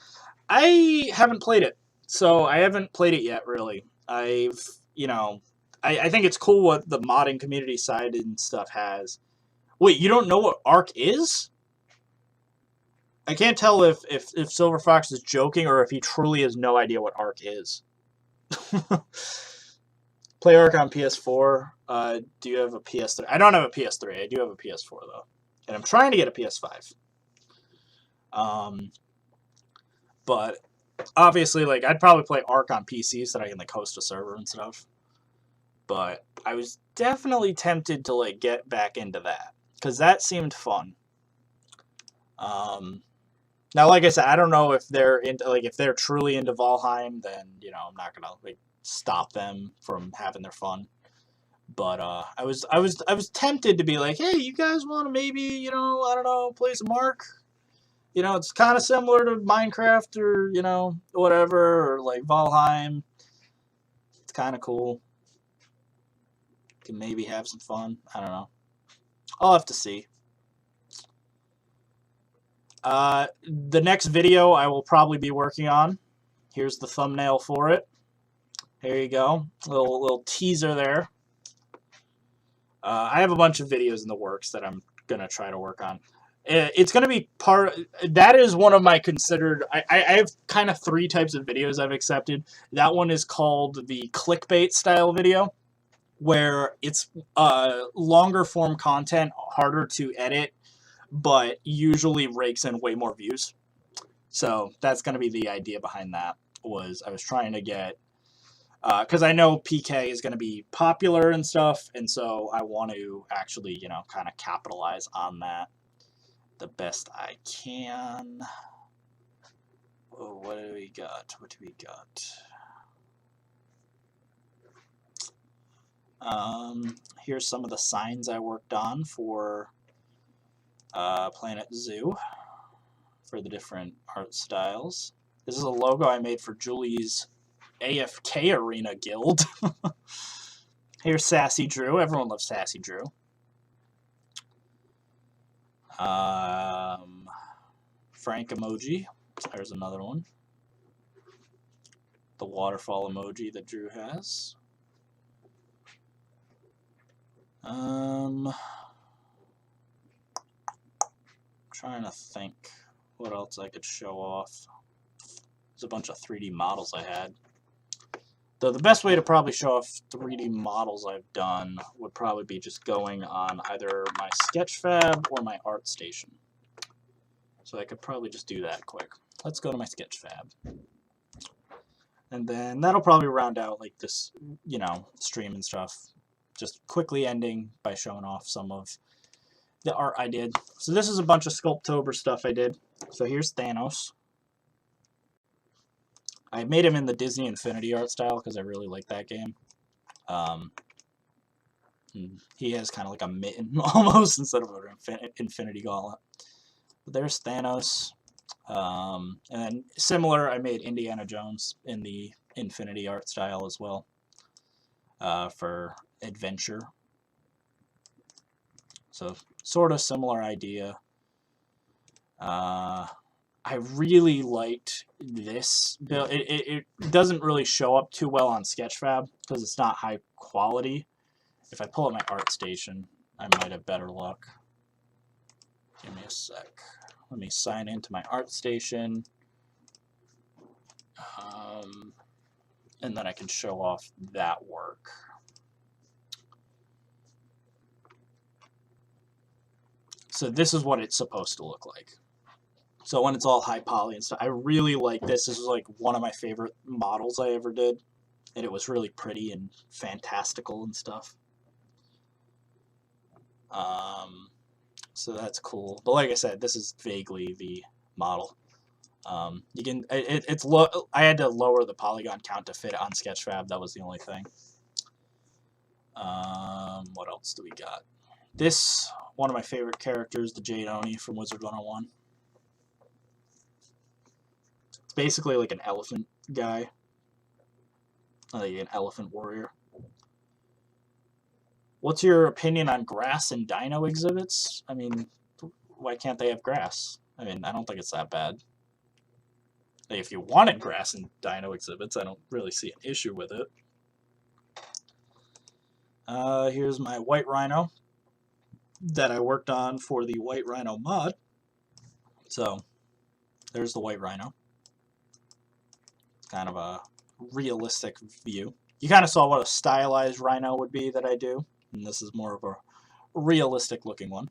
I haven't played it, so I haven't played it yet, really. I've, you know, I think it's cool what the modding community side and stuff has. Wait, you don't know what Ark is? I can't tell if Silver Fox is joking or if he truly has no idea what Ark is. Play Ark on PS4. Do you have a PS3? I don't have a PS3. I do have a PS4, though. And I'm trying to get a PS5. But obviously, like, I'd probably play Ark on PC so that I can, like, host a server and stuff. But I was definitely tempted to, like, get back into that, because that seemed fun. Now, like I said, I don't know if they're into, like, if they're truly into Valheim, then, you know, I'm not gonna, like, stop them from having their fun. But I was tempted to be like, hey, you guys want to maybe, you know, I don't know, play some Ark? You know, it's kind of similar to Minecraft or, you know, whatever, or like Valheim. It's kind of cool. Can maybe have some fun. I don't know. I'll have to see. The next video I will probably be working on. Here's the thumbnail for it. There you go. Little teaser there. I have a bunch of videos in the works that I'm going to try to work on. It's going to be part. That is one of my considered. I have kind of 3 types of videos I've accepted. That one is called the clickbait style video, where it's longer form content, harder to edit, but usually rakes in way more views. So that's going to be the idea behind that. I was trying to get, because I know PK is going to be popular and stuff, and so I want to actually, kind of capitalize on that the best I can. Oh, what do we got? What do we got? Here's some of the signs I worked on for Planet Zoo for the different art styles. This is a logo I made for Julie's AFK Arena Guild. Here's Sassy Drew. Everyone loves Sassy Drew. Frank emoji. There's another one. The waterfall emoji that Drew has. Trying to think what else I could show off. There's a bunch of 3D models I had. Though the best way to probably show off 3D models I've done would probably be just going on either my Sketchfab or my ArtStation. So I could probably just do that quick. Let's go to my Sketchfab. And then that'll probably round out like this, stream and stuff. Just quickly ending by showing off some of the art I did. So this is a bunch of Sculptober stuff I did. So here's Thanos. I made him in the Disney Infinity art style because I really like that game. He has kind of like a mitten almost instead of an Infinity Gauntlet. But there's Thanos. And similar, I made Indiana Jones in the Infinity art style as well for adventure. So sort of similar idea. I really liked this build. It doesn't really show up too well on Sketchfab because it's not high quality. If I pull up my ArtStation, I might have better luck. Give me a sec. Let me sign into my ArtStation. And then I can show off that work. So this is what it's supposed to look like. So when it's all high poly and stuff, I really like this. This is like one of my favorite models I ever did. And it was really pretty and fantastical and stuff. So that's cool. But like I said, this is vaguely the model. You can it's low. I had to lower the polygon count to fit on Sketchfab. That was the only thing. What else do we got? This one of my favorite characters, the Jade Oni from Wizard 101. It's basically like an elephant guy, like an elephant warrior. What's your opinion on grass and dino exhibits? I mean, why can't they have grass? I mean, I don't think it's that bad. If you wanted grass and dino exhibits, I don't really see an issue with it. Here's my white rhino that I worked on for the white rhino mod. So there's the white rhino. Kind of a realistic view. You kind of saw what a stylized rhino would be that I do, and this is more of a realistic looking one.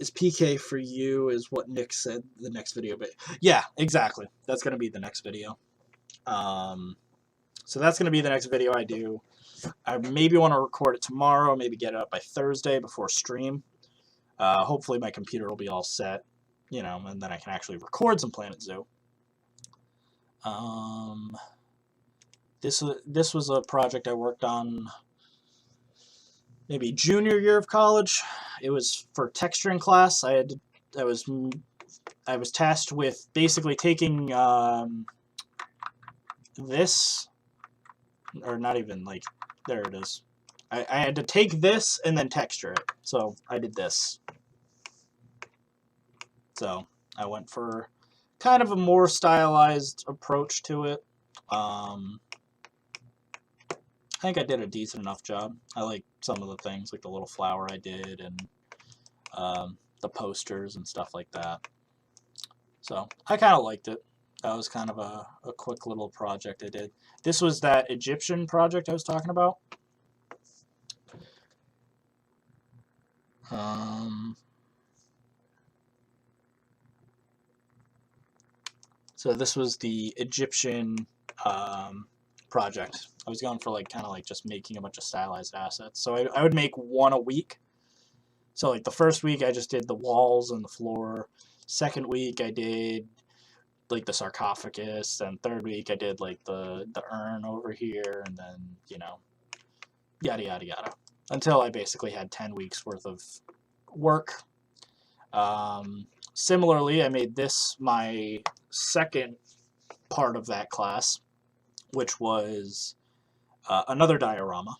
Is PK for you is what Nick said the next video, but yeah, exactly. That's going to be the next video. So that's going to be the next video I do. I maybe want to record it tomorrow, maybe get it up by Thursday before stream. Hopefully my computer will be all set, and then I can actually record some Planet Zoo. This was a project I worked on maybe junior year of college. It was for texturing class. I was tasked with basically taking this, or not even like, there it is. I had to take this and then texture it. So I did this. So I went for kind of a more stylized approach to it. I think I did a decent enough job. I like some of the things, like the little flower I did, and the posters and stuff like that. So I kind of liked it. That was kind of a quick little project I did. This was that Egyptian project I was talking about. So this was the Egyptian project. I was going for like kind of like just making a bunch of stylized assets. So I would make one a week. So like the first week I just did the walls and the floor. Second week I did like the sarcophagus, and third week I did like the urn over here, and then, you know, yada yada yada, until I basically had 10 weeks worth of work. Similarly, I made this my second part of that class, which was another diorama.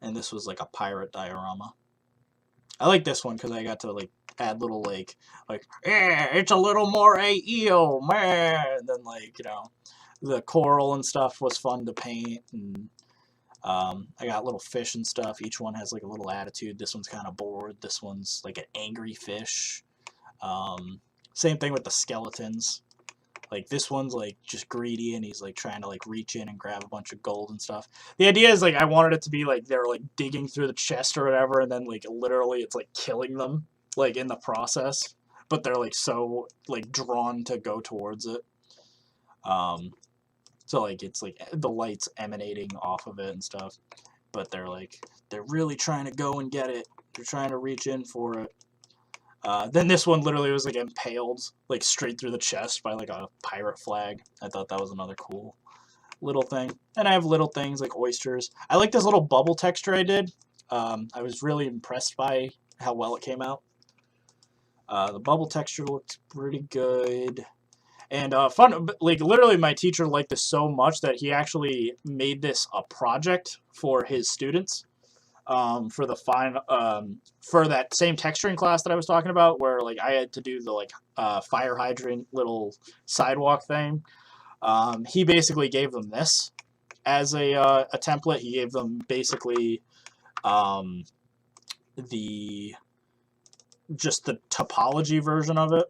And this was like a pirate diorama. I like this one because I got to like add little like yeah, it's a little more AEO, man. And then like, you know, the coral and stuff was fun to paint, and I got little fish and stuff. Each one has like a little attitude. This one's kind of bored. This one's like an angry fish. Same thing with the skeletons. Like this one's like just greedy, and he's like trying to like reach in and grab a bunch of gold and stuff. The idea is like I wanted it to be like they're like digging through the chest or whatever, and then like literally it's like killing them like in the process, but they're like so like drawn to go towards it. So like it's like the light's emanating off of it and stuff, but they're really trying to go and get it. They're trying to reach in for it. Then this one literally was like impaled like straight through the chest by like a pirate flag. I thought that was another cool little thing. And I have little things like oysters. I like this little bubble texture I did. I was really impressed by how well it came out. The bubble texture looked pretty good. And fun, like literally my teacher liked this so much that he actually made this a project for his students. For the for that same texturing class that I was talking about, where like I had to do the like fire hydrant little sidewalk thing. He basically gave them this as a template. He gave them basically just the topology version of it,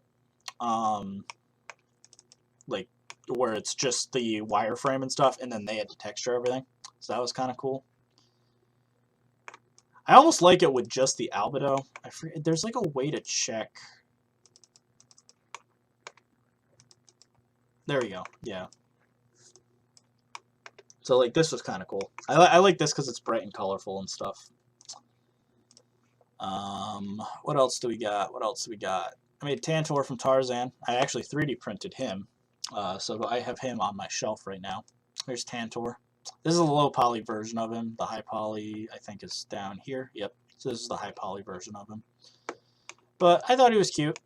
like where it's just the wireframe and stuff, and then they had to texture everything. So that was kind of cool. I almost like it with just the albedo. I forget, there's like a way to check. There we go. Yeah. So like this was kind of cool. I like this because it's bright and colorful and stuff. What else do we got? What else do we got? I made Tantor from Tarzan. I actually 3D printed him. So I have him on my shelf right now. Here's Tantor. This is a low poly version of him. The high poly, I think, is down here. Yep. So this is the high poly version of him. But I thought he was cute.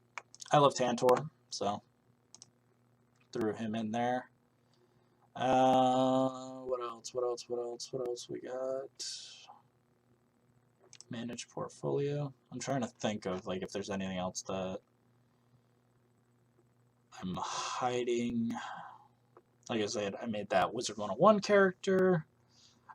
I love Tantor, so threw him in there. What else? What else? What else? What else we got? Manage portfolio. I'm trying to think of like if there's anything else that I'm hiding. Like I said, I made that Wizard 101 character.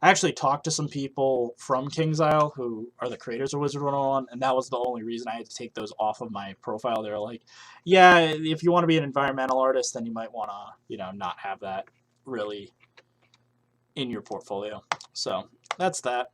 I actually talked to some people from King's Isle who are the creators of Wizard 101, and that was the only reason I had to take those off of my profile. They were like, yeah, if you want to be an environmental artist, then you might want to, you know, not have that really in your portfolio. So that's that.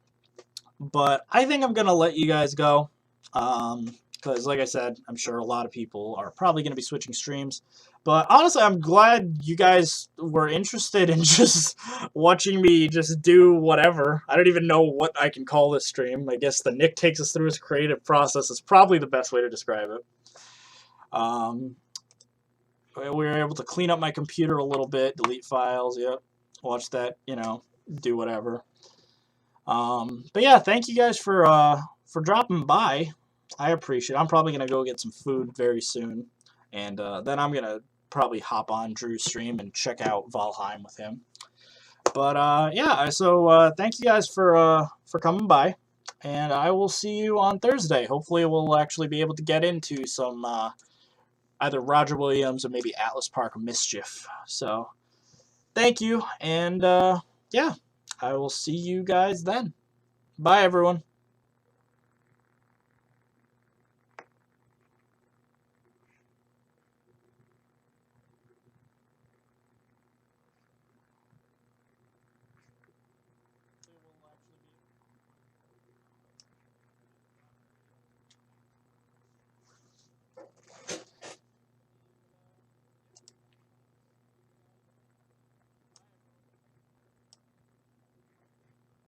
But I think I'm going to let you guys go. Because like I said, I'm sure a lot of people are probably going to be switching streams. But honestly, I'm glad you guys were interested in just watching me just do whatever. I don't even know what I can call this stream. I guess the Nick takes us through his creative process is probably the best way to describe it. We were able to clean up my computer a little bit, delete files, yep. Watch that, you know, do whatever. But yeah, thank you guys for dropping by. I appreciate it. I'm probably going to go get some food very soon. And then I'm going to probably hop on Drew's stream and check out Valheim with him. But yeah, so thank you guys for coming by. And I will see you on Thursday. Hopefully we'll actually be able to get into some either Roger Williams or maybe Atlas Park Mischief. So thank you. And yeah, I will see you guys then. Bye, everyone.